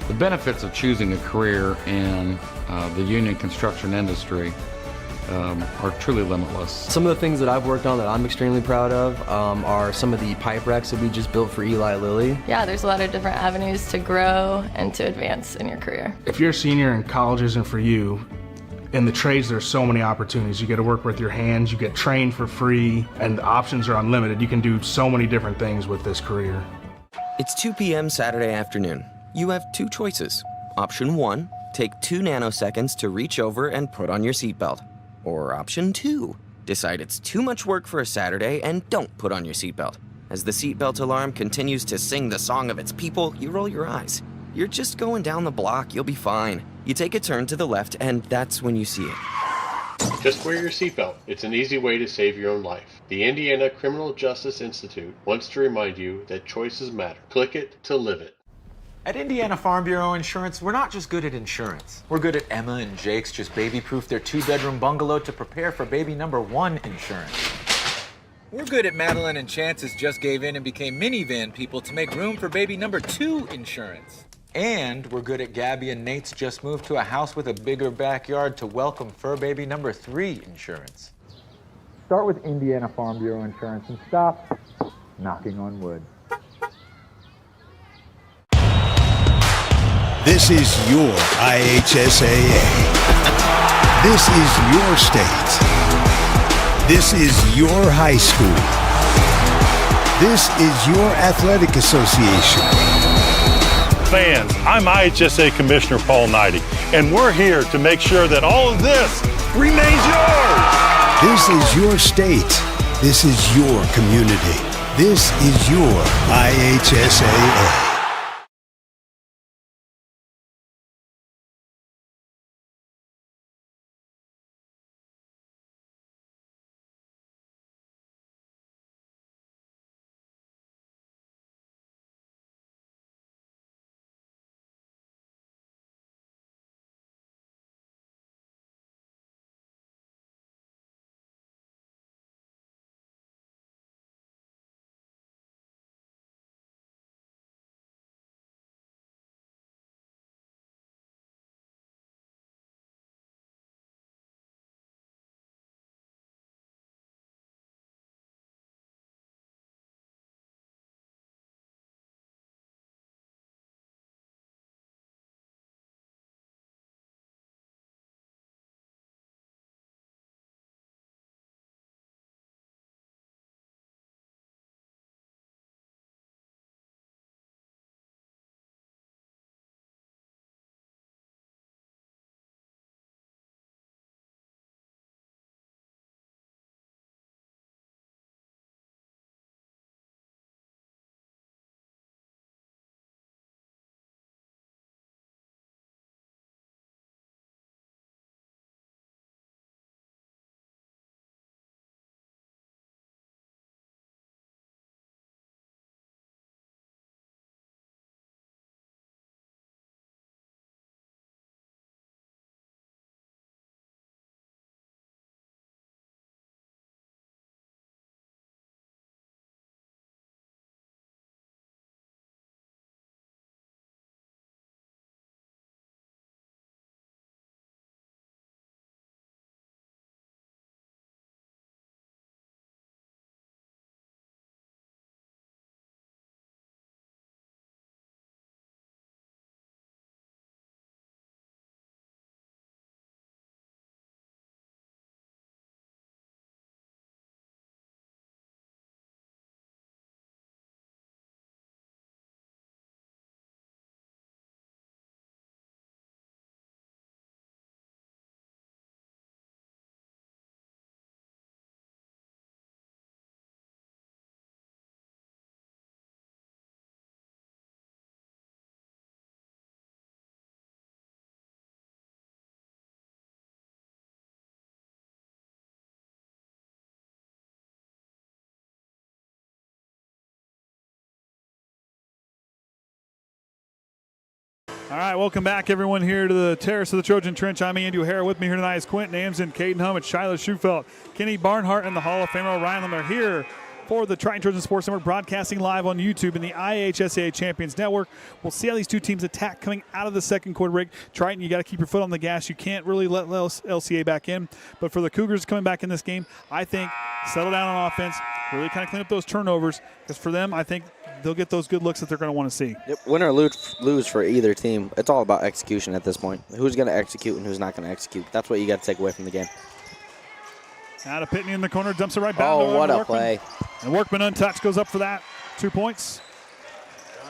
The benefits of choosing a career in the union construction industry are truly limitless. Some of the things that I've worked on that I'm extremely proud of are some of the pipe racks that we just built for Eli Lilly. Yeah, there's a lot of different avenues to grow and to advance in your career. If you're a senior and college isn't for you, in the trades there's so many opportunities. You get to work with your hands, you get trained for free, and the options are unlimited. You can do so many different things with this career. It's 2 p.m. Saturday afternoon. You have two choices. Option 1, take 2 nanoseconds to reach over and put on your seatbelt. Or option 2, decide it's too much work for a Saturday and don't put on your seatbelt. As the seatbelt alarm continues to sing the song of its people, you roll your eyes. You're just going down the block, you'll be fine. You take a turn to the left and that's when you see it. Just wear your seatbelt. It's an easy way to save your own life. The Indiana Criminal Justice Institute wants to remind you that choices matter. Click it to live it. At Indiana Farm Bureau Insurance, we're not just good at insurance. We're good at Emma and Jake's just baby-proof their 2-bedroom bungalow to prepare for baby number 1 insurance. We're good at Madeline and Chance's just gave in and became minivan people to make room for baby number 2 insurance. And we're good at Gabby and Nate's just moved to a house with a bigger backyard to welcome fur baby number 3 insurance. Start with Indiana Farm Bureau Insurance and stop knocking on wood. This is your IHSAA. This is your state. This is your high school. This is your athletic association. Fans, I'm IHSA Commissioner Paul Neidig, and we're here to make sure that all of this remains yours. This is your state. This is your community. This is your IHSAA. All right, welcome back, everyone, here to the terrace of the Trojan Trench. I'm Andy O'Hara. With me here tonight is Quentin Amson, Caden Hummich, Shiloh Shufelt, Kenny Barnhart, and the Hall of Famer Ryan Lim are here for the Triton Trojan Sports Network, broadcasting live on YouTube and the IHSAA Champions Network. We'll see how these two teams attack coming out of the second quarter break. Triton, you got to keep your foot on the gas. You can't really let LCA back in. But for the Cougars coming back in this game, I think settle down on offense, really kind of clean up those turnovers, because for them, I think they'll get those good looks that they're going to want to see. Yep. Win or lose for either team, it's all about execution at this point. Who's going to execute and who's not going to execute. That's what you got to take away from the game. Out of Pitney in the corner, dumps it right back. Oh, what a Workman. play. And Workman untouched, goes up for that. 2 points.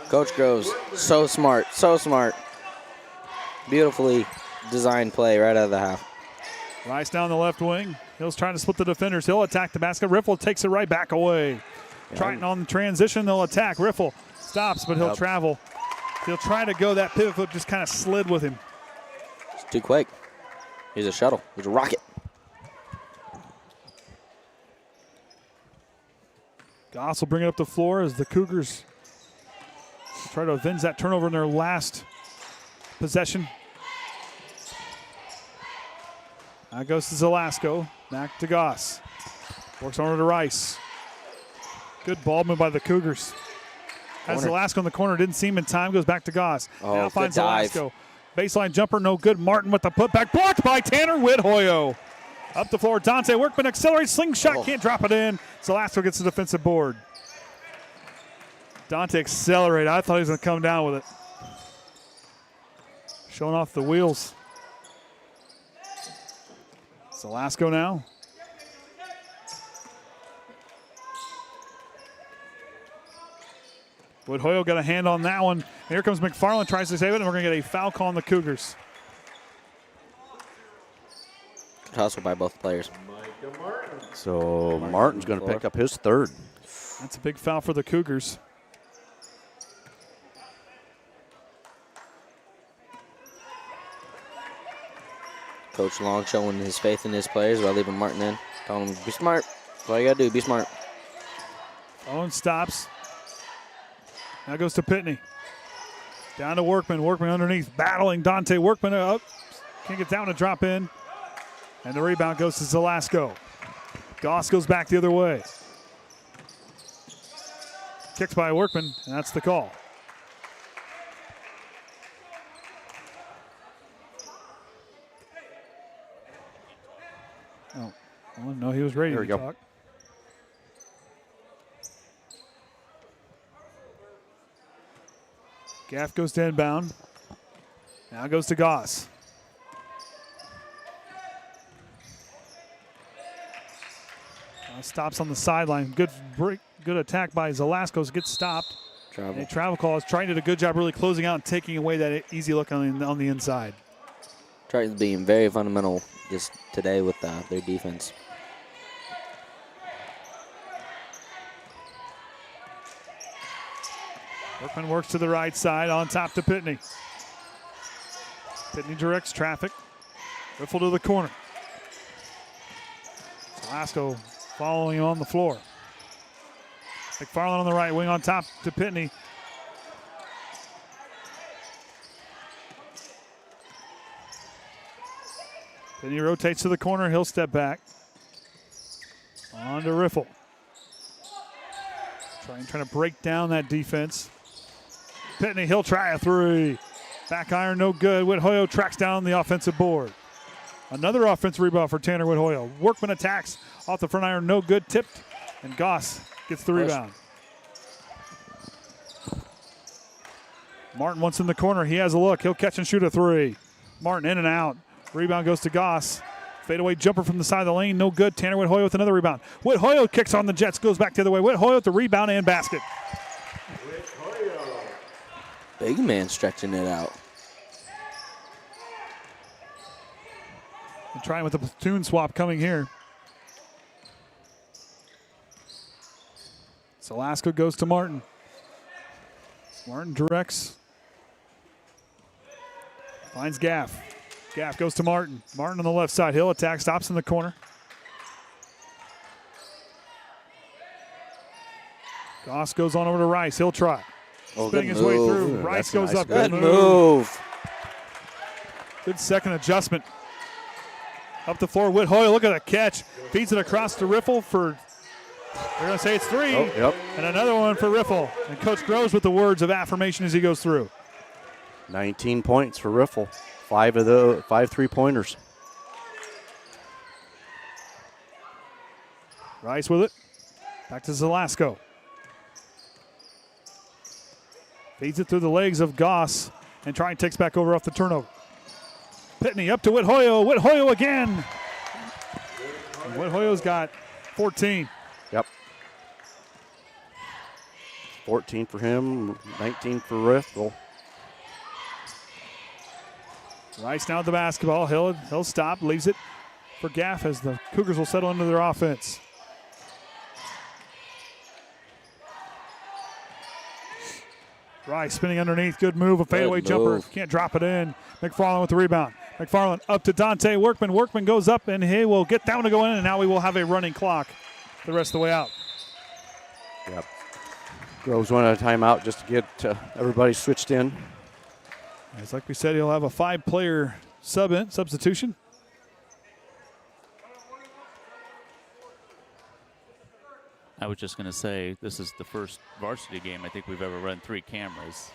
Coach Groves, so smart, so smart. Beautifully designed play right out of the half. Rice down the left wing. Hill's trying to split the defenders. He'll attack the basket. Riffle takes it right back away. Yeah. Triton on the transition. They'll attack. Riffle stops, but he'll travel. He'll try to go. That pivot foot just kind of slid with him. It's too quick. He's a shuttle. He's a rocket. Goss will bring it up the floor as the Cougars try to avenge that turnover in their last possession. Now goes to Zelasco. Back to Goss. Works on over to Rice. Good ball move by the Cougars. Has Zelasco in the corner. Didn't see him in time. Goes back to Goss. Oh, now finds dive. Zelasco. Baseline jumper, no good. Martin with the putback. Blocked by Tanner Whithoyo. Up the floor, Dante Workman accelerates, slingshot, can't drop it in. Zelasco gets the defensive board. Dante accelerated. I thought he was going to come down with it. Showing off the wheels. Zelasco now. Whithoyo got a hand on that one. And here comes McFarland, tries to save it, and we're going to get a foul call on the Cougars. Good hustle by both players. So Martin's going to pick up his third. That's a big foul for the Cougars. Coach Long showing his faith in his players while leaving Martin in. Telling him, be smart. That's all you got to do, be smart. Owen stops. Now goes to Pitney. Down to Workman. Workman underneath, battling Dante Workman up. Can't get down to drop in. And the rebound goes to Zelasco. Goss goes back the other way. Kicked by Workman, and that's the call. Oh, well, no, he was ready to talk. Gaff goes to inbound. Now goes to Goss. Stops on the sideline. Good break, good attack by Zelasco. Gets stopped. A travel call. Is trying to do a good job really closing out and taking away that easy look on the inside. Triton's being very fundamental just today with their defense. Workman works to the right side on top to Pitney. Pitney directs traffic. Riffle to the corner. Zelasco following him on the floor. McFarland on the right wing on top to Pitney. Pitney rotates to the corner. He'll step back. On to Riffle. Trying to break down that defense. Pitney, he'll try a three. Back iron, no good. Whithoyo tracks down the offensive board. Another offensive rebound for Tanner Whithoyo. Workman attacks off the front iron, no good. Tipped, and Goss gets the rebound. Martin once in the corner. He has a look. He'll catch and shoot a three. Martin in and out. Rebound goes to Goss. Fadeaway jumper from the side of the lane, no good. Tanner Whithoyo with another rebound. Whithoyo kicks on the Jets, goes back the other way. Whithoyo with the rebound and basket. Big man stretching it out. And trying with the platoon swap coming here. Zelasco goes to Martin. Martin directs. Finds Gaff. Gaff goes to Martin. Martin on the left side. He'll attack. Stops in the corner. Goss goes on over to Rice. He'll try. Spinning his way through. Rice goes up. Good move. Good second adjustment. Up the floor, Whit Hoyle, look at that catch. Feeds it across to Riffle for, they're going to say it's 3. Oh, yep. And another one for Riffle. And Coach Groves with the words of affirmation as he goes through. 19 points for Riffle. 5 of the 5 3-pointers. Rice with it. Back to Zelasco. Feeds it through the legs of Goss. And Triton takes back over off the turnover. Pitney up to Whit Hoyle. Whit Hoyle again. And Whit Hoyle's got 14. Yep. 14 for him, 19 for Riffle. Rice now with the basketball. He'll stop, leaves it for Gaff as the Cougars will settle into their offense. Rice spinning underneath. Good move. A fadeaway jumper. Can't drop it in. McFarland with the rebound. McFarland up to Dante Workman. Workman goes up and he will get down to go in, and now we will have a running clock the rest of the way out. Yep. Groves wanted a timeout just to get everybody switched in. As like we said, he'll have a 5-player substitution. I was just going to say, this is the first varsity game I think we've ever run 3 cameras.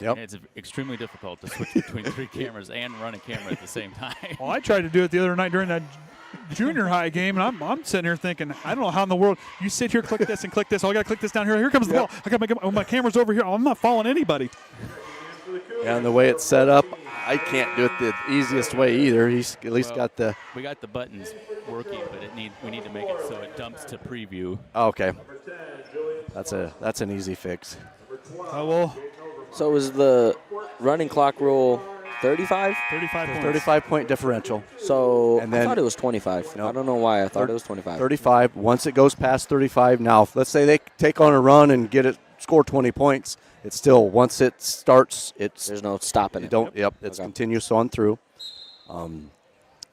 Yep. It's extremely difficult to switch between 3 cameras and run a camera at the same time. Well, I tried to do it the other night during that junior high game, and I'm sitting here thinking, I don't know how in the world you sit here, click this and click this. Oh, I got to click this down here. Here comes the ball. I got to make my camera's over here. Oh, I'm not following anybody. Yeah, and the way it's set up, I can't do it the easiest way either. He's at least got the. We got the buttons working, but we need to make it so it dumps to preview. Oh, okay. That's an easy fix. So was the running clock rule 35? 35 points. 35-point differential. So and then, I thought it was 25. No, I don't know why I thought it was 25. 35. Once it goes past 35, now let's say they take on a run and score 20 points. It's still, once it starts, there's no stopping it. It's continuous on through. And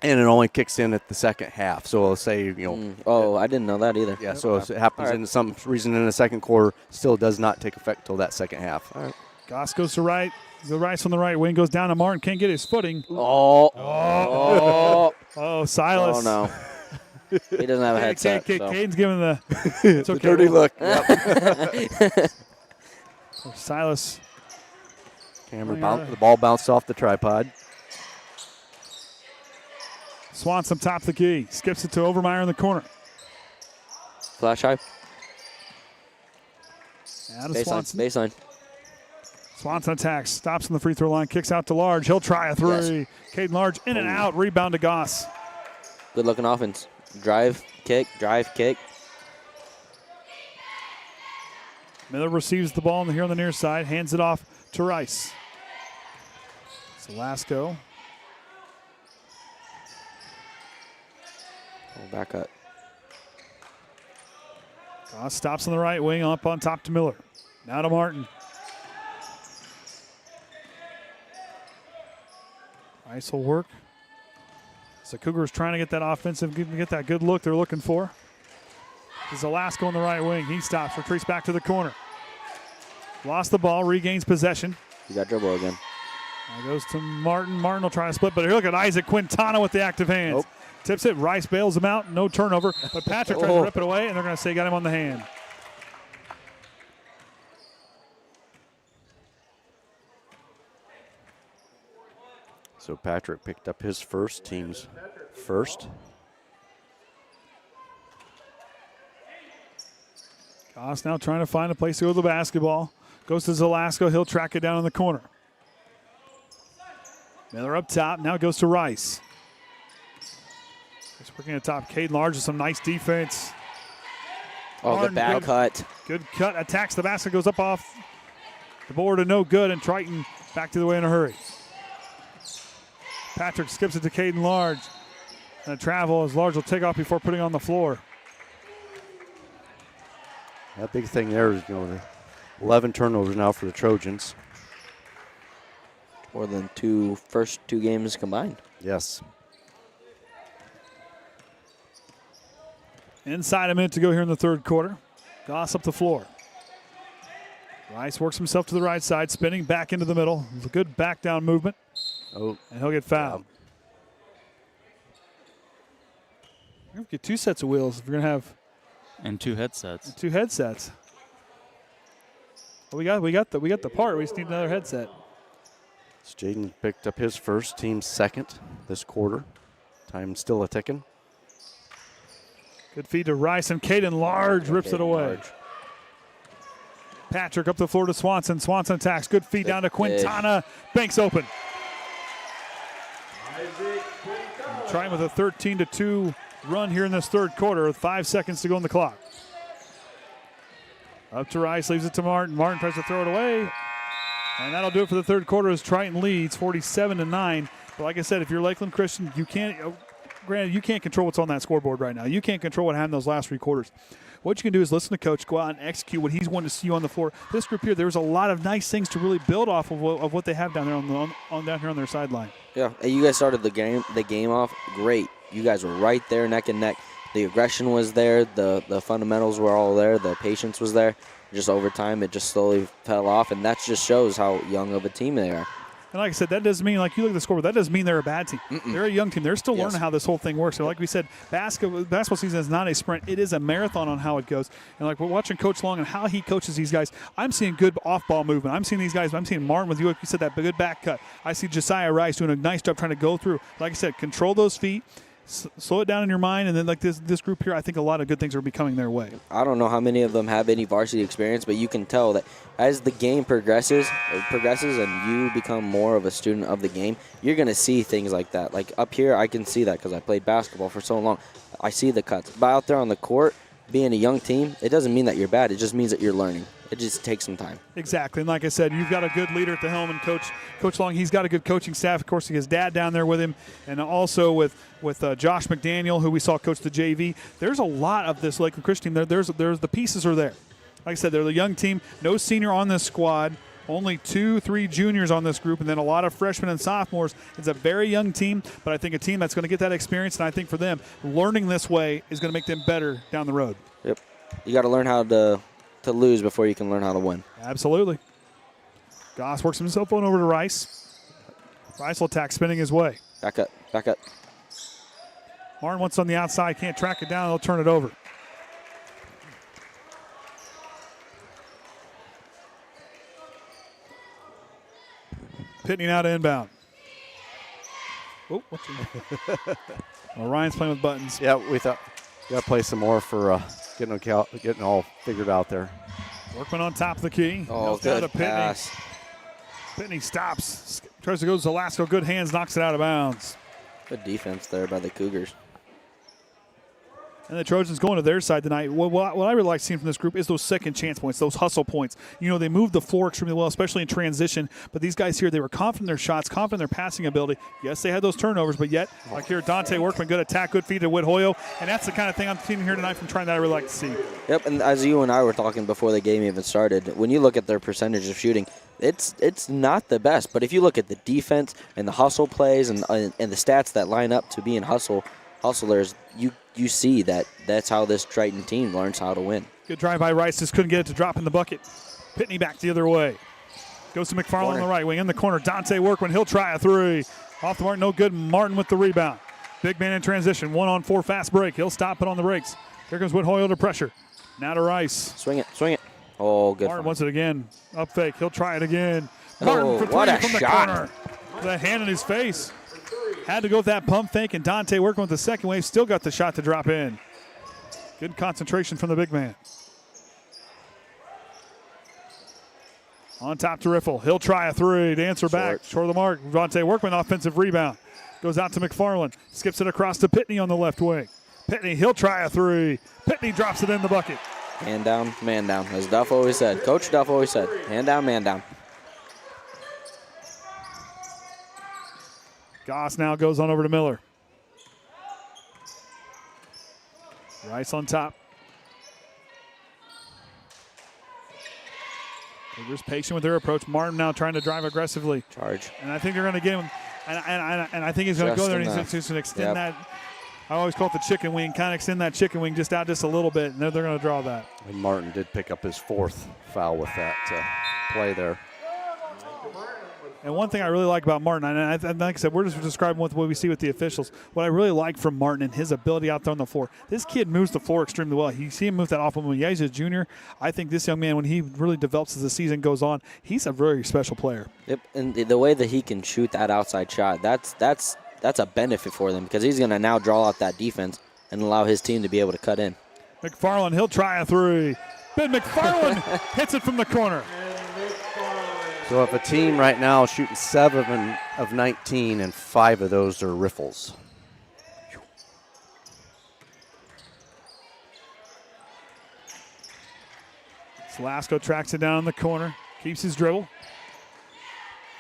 it only kicks in at the second half. So let's say, I didn't know that either. Yeah, so if it happens in some reason in the second quarter, still does not take effect till that second half. All right. Goss goes to right. The Rice on the right wing goes down to Martin. Can't get his footing. Oh, Silas. Oh, no. He doesn't have a headset. Caden's giving the it's okay. Dirty look. Yep. Silas. The ball bounced off the tripod. Swanson top the key. Skips it to Overmeyer in the corner. Flash high. Out of Swanson. Baseline. Swanson attacks. Stops on the free throw line. Kicks out to Large. He'll try a 3. Yes. Caden Large in and out. Rebound to Goss. Good looking offense. Drive, kick. Miller receives the ball here on the near side. Hands it off to Rice. Zelasco. Back up. Goss stops on the right wing. Up on top to Miller. Now to Martin. Rice will work. So Cougars trying to get that offensive, get that good look they're looking for. Zelasco on the right wing. He stops, retreats back to the corner. Lost the ball, regains possession. You got dribble again. Now goes to Martin. Martin will try to split, but here look at Isaac Quintana with the active hands. Nope. Tips it. Rice bails him out. No turnover. But Patrick tries to rip it away, and they're going to say got him on the hand. So Patrick picked up his first, team's first. Goss now trying to find a place to go with the basketball. Goes to Zelasco. He'll track it down in the corner. Miller up top. Now goes to Rice. He's working at top. Caden Large with some nice defense. Good back cut. Good cut. Attacks the basket. Goes up off the board and no good. And Triton back to the way in a hurry. Patrick skips it to Caden Large. And a travel as Large will take off before putting it on the floor. That big thing there is, the 11 turnovers now for the Trojans. More than first two games combined. Yes. Inside a minute to go here in the third quarter. Goss up the floor. Rice works himself to the right side, spinning back into the middle. It's a good back down movement. Oh, and he'll get fouled. We're going to get 2 sets of wheels if we're going to have. And 2 headsets. 2 headsets. Well, we got the part. We just need another headset. Jaden picked up his first, team second this quarter. Time still a ticking. Good feed to Rice, and Caden Large rips it away. Large. Patrick up the floor to Swanson. Swanson attacks. Good feed down to Quintana. Banks open. Trying with a 13-2 run here in this third quarter with 5 seconds to go on the clock. Up to Rice, leaves it to Martin. Martin tries to throw it away. And that'll do it for the third quarter as Triton leads 47-9. But like I said, if you're Lakeland Christian, you can't, granted, you can't control what's on that scoreboard right now. You can't control what happened those last 3 quarters. What you can do is listen to Coach, go out and execute what he's wanting to see you on the floor. This group here, there's a lot of nice things to really build off of what they have down there down here on their sideline. Yeah, and you guys started the game off great. You guys were right there, neck and neck. The aggression was there. The fundamentals were all there. The patience was there. Just over time, it just slowly fell off, and that just shows how young of a team they are. And like I said, that doesn't mean, like you look at the scoreboard, that doesn't mean they're a bad team. They're a young team. They're still learning how this whole thing works. So like we said, basketball season is not a sprint. It is a marathon on how it goes. And like we're watching Coach Long and how he coaches these guys, I'm seeing good off-ball movement. I'm seeing these guys. I'm seeing Martin with you, like you said, that good back cut. I see Josiah Rice doing a nice job trying to go through. Like I said, control those feet. Slow it down in your mind, and then like this group here, I think a lot of good things are becoming their way. I don't know how many of them have any varsity experience, but you can tell that as the game progresses and you become more of a student of the game, you're going to see things like that. Like up here, I can see that because I played basketball for so long. I see the cuts. But out there on the court, being a young team, it doesn't mean that you're bad. It just means that you're learning. It just takes some time. Exactly. And like I said, you've got a good leader at the helm, and Coach Long, he's got a good coaching staff. Of course, his dad down there with him, and also with Josh McDaniel, who we saw coach the JV. There's a lot of this Lakeland Christian team. There's the pieces are there. Like I said, they're the young team. No senior on this squad. Only 2-3 juniors on this group, and then a lot of freshmen and sophomores. It's a very young team, but I think a team that's going to get that experience, and I think for them, learning this way is going to make them better down the road. Yep. You got to learn how to lose before you can learn how to win. Absolutely. Goss works himself on over to Rice. Rice will attack, spinning his way. Back up. Martin wants on the outside, can't track it down, they'll turn it over. Pitney now to inbound. Oh, well, Ryan's playing with buttons. Yeah, we thought we got to play some more for getting all figured out there. Workman on top of the key. Oh, good pass. Pitney stops. Tries to go to Zelasco. Good hands, knocks it out of bounds. Good defense there by the Cougars. And the Trojans going to their side tonight. What I really like seeing from this group is those second chance points, those hustle points. You know, they move the floor extremely well, especially in transition. But these guys here, they were confident in their shots, confident in their passing ability. Yes, they had those turnovers, but yet, like here, Dante Workman, good attack, good feed to Whit Hoyo. And that's the kind of thing I'm seeing here tonight from Triton that I really like to see. Yep, and as you and I were talking before the game even started, when you look at their percentage of shooting, it's not the best. But if you look at the defense and the hustle plays and the stats that line up to being hustlers, you see that's how this Triton team learns how to win. Good drive by Rice, just couldn't get it to drop in the bucket. Pitney back the other way. Goes to McFarland on the right wing. In the corner, Dante Workman, he'll try a three. Off the mark, no good. Martin with the rebound. Big man in transition, 1-on-4 fast break. He'll stop it on the breaks. Here comes Whit Hoyle to pressure. Now to Rice. Swing it. Oh, good. Martin wants it again. Up fake, he'll try it again. Martin for three from the corner. With a hand in his face. Had to go with that pump fake, and Dante working with the second wave. Still got the shot to drop in. Good concentration from the big man. On top to Riffle. He'll try a three. To answer back. Short of the mark. Dante Workman, offensive rebound. Goes out to McFarland. Skips it across to Pitney on the left wing. Pitney, he'll try a three. Pitney drops it in the bucket. Hand down, man down. As Duff always said. Coach Duff always said. Hand down, man down. Goss now goes on over to Miller. Rice on top. Cougars patient with their approach. Martin now trying to drive aggressively. Charge. And I think they're going to get him. And I think he's going to go there and he's going to extend that. I always call it the chicken wing. Kind of extend that chicken wing just out just a little bit. And they're going to draw that. And Martin did pick up his 4th foul with that play there. And one thing I really like about Martin, and like I said, we're just describing what we see with the officials. What I really like from Martin and his ability out there on the floor, this kid moves the floor extremely well. You see him move that off him. Yeah, he's a junior. I think this young man, when he really develops as the season goes on, he's a very special player. Yep, and the way that he can shoot that outside shot, that's a benefit for them because he's going to now draw out that defense and allow his team to be able to cut in. McFarland, he'll try a three. Ben McFarland hits it from the corner. So if a team right now is shooting 7 of 19 and 5 of those are riffles. Salasco tracks it down in the corner, keeps his dribble.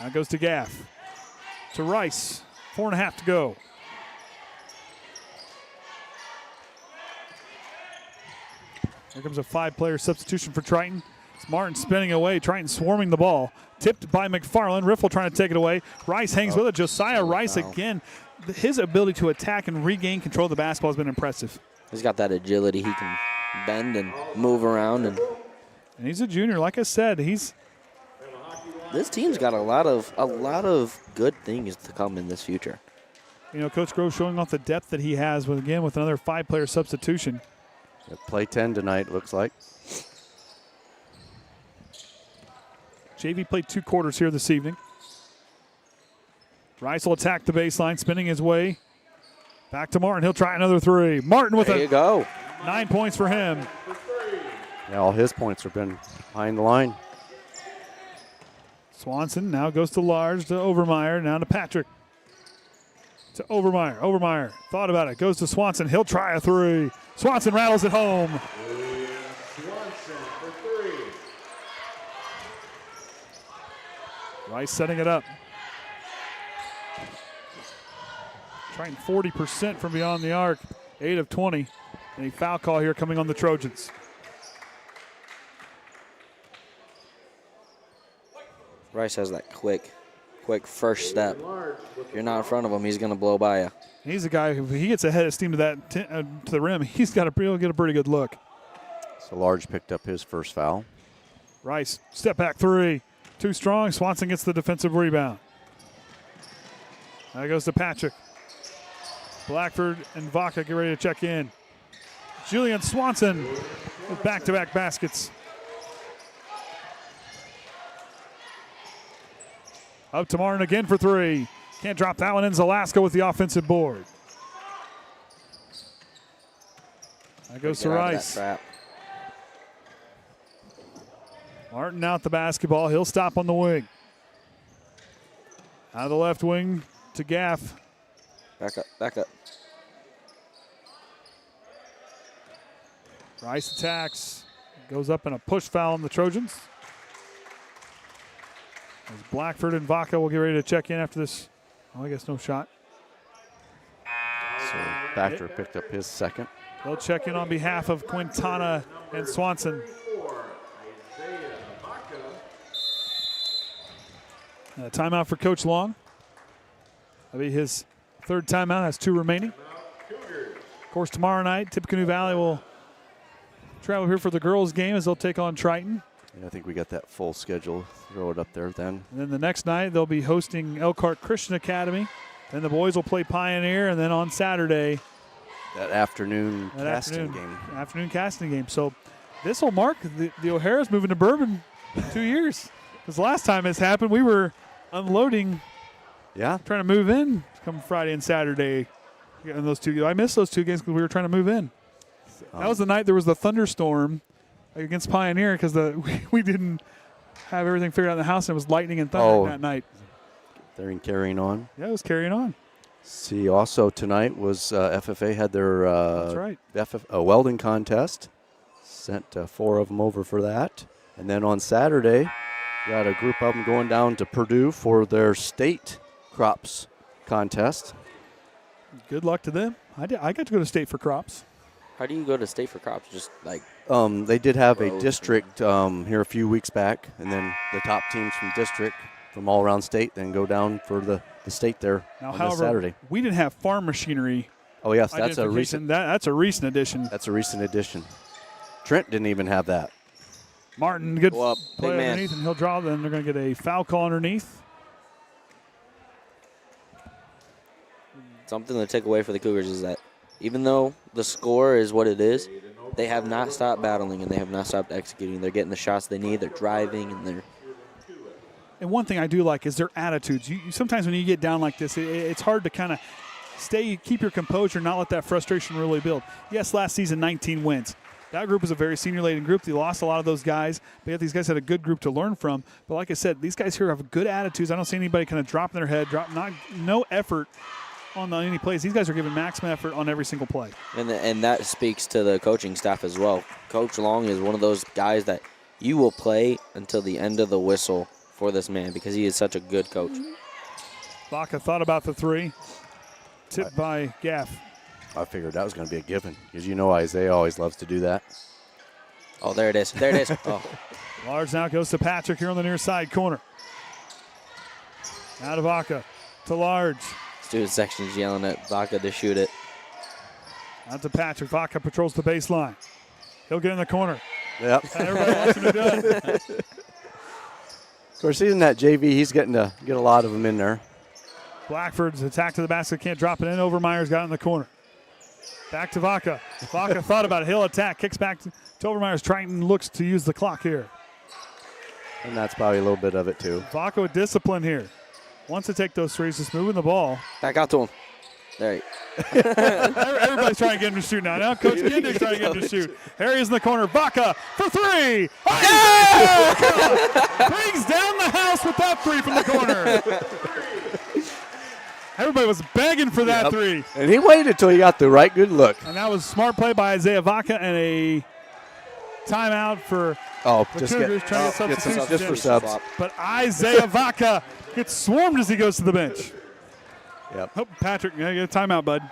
Now goes to Gaff. To Rice, 4.5 to go. Here comes a 5-player substitution for Triton. It's Martin spinning away, Triton swarming the ball. Tipped by McFarland. Riffle trying to take it away. Rice hangs with it. Josiah Rice again. His ability to attack and regain control of the basketball has been impressive. He's got that agility. He can bend and move around. And he's a junior. Like I said, this team's got a lot of good things to come in this future. You know, Coach Grove showing off the depth that he has with another 5-player substitution. Play 10 tonight, looks like. JV played 2 quarters here this evening. Rice will attack the baseline, spinning his way. Back to Martin. He'll try another 3. Martin with there you go. 9 points for him. Yeah, all his points have been behind the line. Swanson now goes to Large, to Overmeyer, now to Patrick. To Overmeyer. Overmeyer thought about it. Goes to Swanson. He'll try a 3. Swanson rattles it home. Rice setting it up. Trying 40% from beyond the arc. 8 of 20. And a foul call here coming on the Trojans. Rice has that quick first step. If you're not in front of him, he's going to blow by you. He's a guy, if he gets a head of steam to the rim, he's got to get a pretty good look. So Large picked up his first foul. Rice, step back 3. Too strong. Swanson gets the defensive rebound. Now goes to Patrick. Blackford and Vaca get ready to check in. Julian Swanson with back-to-back baskets. Up to Martin again for 3. Can't drop that one in. Zalaska with the offensive board. That goes to Rice. Martin out the basketball. He'll stop on the wing. Out of the left wing to Gaff. Back up. Rice attacks. Goes up in a push foul on the Trojans. As Blackford and Vaca will get ready to check in after this. Oh, I guess no shot. So Baxter picked up his second. They'll check in on behalf of Quintana and Swanson. A timeout for Coach Long. That'll be his 3rd timeout. Has 2 remaining. Of course, tomorrow night, Tippecanoe Valley will travel here for the girls' game as they'll take on Triton. Yeah, I think we got that full schedule. Throw it up there then. And then the next night, they'll be hosting Elkhart Christian Academy. Then the boys will play Pioneer, and then on Saturday, that afternoon casting game. Afternoon casting game. So this will mark the O'Hara's moving to Bourbon in 2 years. Because the last time this happened, we were unloading. Yeah. Trying to move in come Friday and Saturday. In those 2 games. I missed those 2 games because we were trying to move in. That was the night there was the thunderstorm against Pioneer because we didn't have everything figured out in the house, and it was lightning and thunder that night. They're carrying on. Yeah, it was carrying on. See, also tonight was FFA had their That's right. welding contest. Sent 4 of them over for that. And then on Saturday, got a group of them going down to Purdue for their state crops contest. Good luck to them. I got to go to state for crops. How do you go to state for crops? Just like they did have a district here a few weeks back, and then the top teams from district from all around state then go down for the state there now, on however, Saturday. We didn't have farm machinery. Oh yes, that's a recent. That's a recent addition. That's a recent addition. Trent didn't even have that. Martin, good play man. underneath, and he'll draw. Then they're going to get a foul call underneath. something to take away for the Cougars is that even though the score is what it is, they have not stopped battling and they have not stopped executing. They're getting the shots they need. They're driving and they're. And one thing I do like is their attitudes. You sometimes when you get down like this, it's hard to kind of keep your composure, not let that frustration really build. Yes, last season 19 wins. That group was a very senior-laden group. They lost a lot of those guys, but yet these guys had a good group to learn from. But like I said, these guys here have good attitudes. I don't see anybody kind of dropping their head, no effort on any plays. These guys are giving maximum effort on every single play. And that speaks to the coaching staff as well. Coach Long is one of those guys that you will play until the end of the whistle for this man because he is such a good coach. Vaca thought about the three. Tipped by Gaff. I figured that was going to be a given because you know Isaiah always loves to do that. Oh, there it is. There it is. Oh. Large now goes to Patrick here on the near side corner. Out of Vaca to Large. Student section's yelling at Vaca to shoot it. Out to Patrick. Vaca patrols the baseline. He'll get in the corner. Yep. Everybody wants him to do it. Of course, he's in that JV. He's getting to get a lot of them in there. Blackford's attack to the basket. Can't drop it in. Overmeyer's got it in the corner. Back to Vaca. Vaca thought about it. He'll attack. Kicks back to Overmeyer's. Triton looks to use the clock here. And that's probably a little bit of it, too. Vaca with discipline here. Wants to take those threes. Just moving the ball. Back out to him. There you Everybody's trying to get him to shoot now. Now Coach Gindick's trying to get him to shoot. Harry is in the corner. Vaca for three. Brings down the house with that three from the corner. Everybody was begging for that three. And he waited until he got the right good look. And that was smart play by Isaiah Vaca and a timeout for the Cougars trying to get substitute. Just for subs. But Isaiah Vaca gets swarmed as he goes to the bench. Yep. Oh, Patrick, you gotta get a timeout, bud.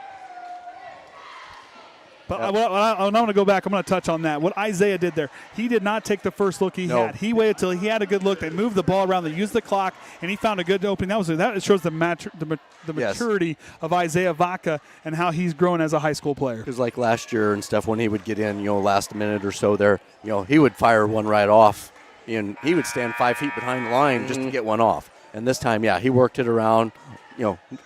But I'm going to go back. I'm going to touch on that. What Isaiah did there, he did not take the first look he had. He waited till he had a good look. They moved the ball around. They used the clock, and he found a good opening. That shows the maturity of Isaiah Vaca and how he's grown as a high school player. Because like last year and stuff, when he would get in, last minute or so there, he would fire one right off, and he would stand 5 feet behind the line just to get one off. And this time, he worked it around.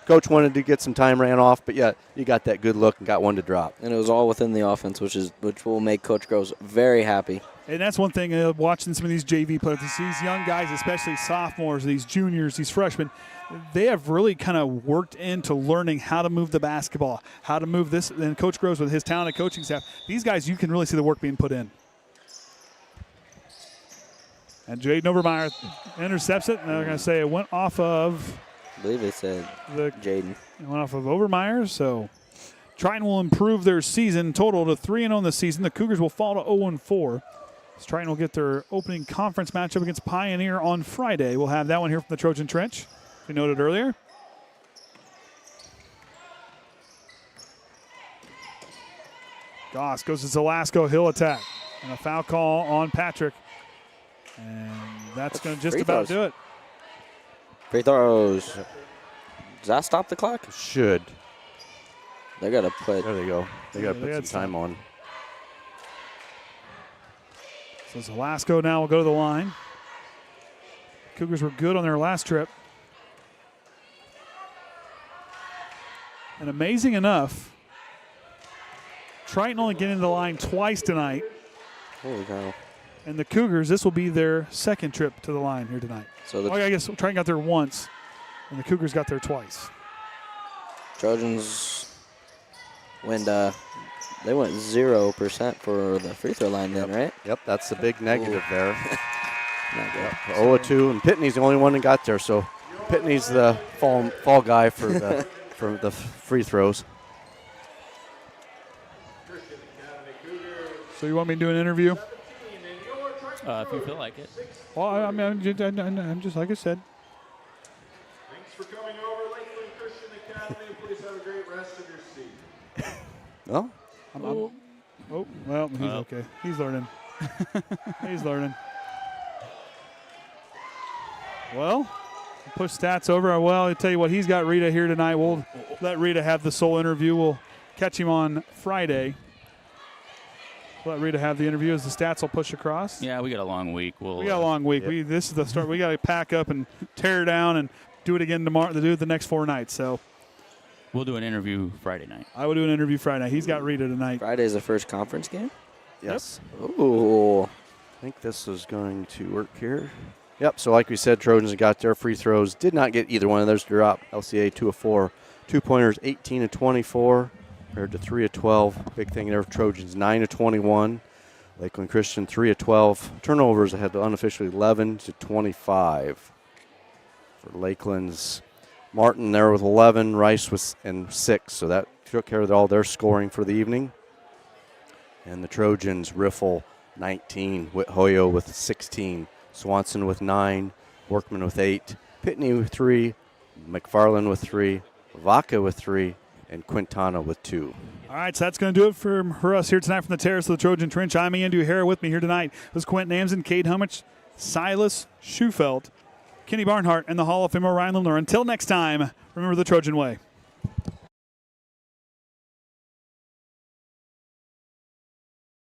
Coach wanted to get some time ran off, but you got that good look and got one to drop. And it was all within the offense, which will make Coach Groves very happy. And that's one thing, watching some of these JV players, these young guys, especially sophomores, these juniors, these freshmen, they have really kind of worked into learning how to move the basketball, how to move this. And Coach Groves with his talented coaching staff, these guys, you can really see the work being put in. And Jaden Overmeyer intercepts it, and they're going to say it went off of... I believe they said Jaden. It went off of Overmeyer, so Triton will improve their season total to 3-0 in the season. The Cougars will fall to 0-4. Triton will get their opening conference matchup against Pioneer on Friday. We'll have that one here from the Trojan Trench, we noted earlier. Goss goes to Zelasco. He'll attack. And a foul call on Patrick. And that's going to just about do it. Free throws. Does that stop the clock? Should. They got to put. There they go. They got to put some time on. So Zelasco now will go to the line. Cougars were good on their last trip. And amazing enough, Triton only getting to the line twice tonight. Holy cow. And the Cougars, this will be their second trip to the line here tonight. So I guess Triton got there once, and the Cougars got there twice. Trojans went 0% for the free throw line then, right? Yep, that's the big negative there. 0-2, and Pitney's the only one that got there. So Pitney's the fall guy for the for the free throws. So you want me to do an interview? If you feel like it. Well, I'm just like I said. Thanks for coming over, Lakeland Christian Academy. Please have a great rest of your season. Well, he's okay. He's learning. He's learning. Well, push stats over. Well, I'll tell you what, he's got Rita here tonight. We'll let Rita have the sole interview. We'll catch him on Friday. Let Rita have the interview as the stats will push across. Yeah, we got a long week. We got a long week. Yep. This is the start. We got to pack up and tear down and do it again tomorrow. Do it the next 4 nights. So We'll do an interview Friday night. I will do an interview Friday night. He's got Rita tonight. Friday is the first conference game? Yes. Ooh. I think this is going to work here. Yep, so like we said, Trojans got their free throws. Did not get either one of those to drop. LCA 2 of 4. 2-pointers 18 of 24 compared to 3 of 12. Big thing there for Trojans, 9 of 21. Lakeland Christian 3 of 12. Turnovers had unofficially 11 to 25 for Lakeland's. Martin there with 11, Rice with and 6, so that took care of all their scoring for the evening. And the Trojans riffle 19, Whithoyo with 16, Swanson with 9, Workman with 8, Pitney with 3, McFarland with 3, Vaca with 3, and Quintana with 2. All right, so that's going to do it for us here tonight from the terrace of the Trojan Trench. I'm Andy O'Hara. With me here tonight was Quentin Amson, Cade Hummich, Silas Schufelt, Kenny Barnhart, and the Hall of Famer Ryan Limler. Until next time, remember the Trojan way.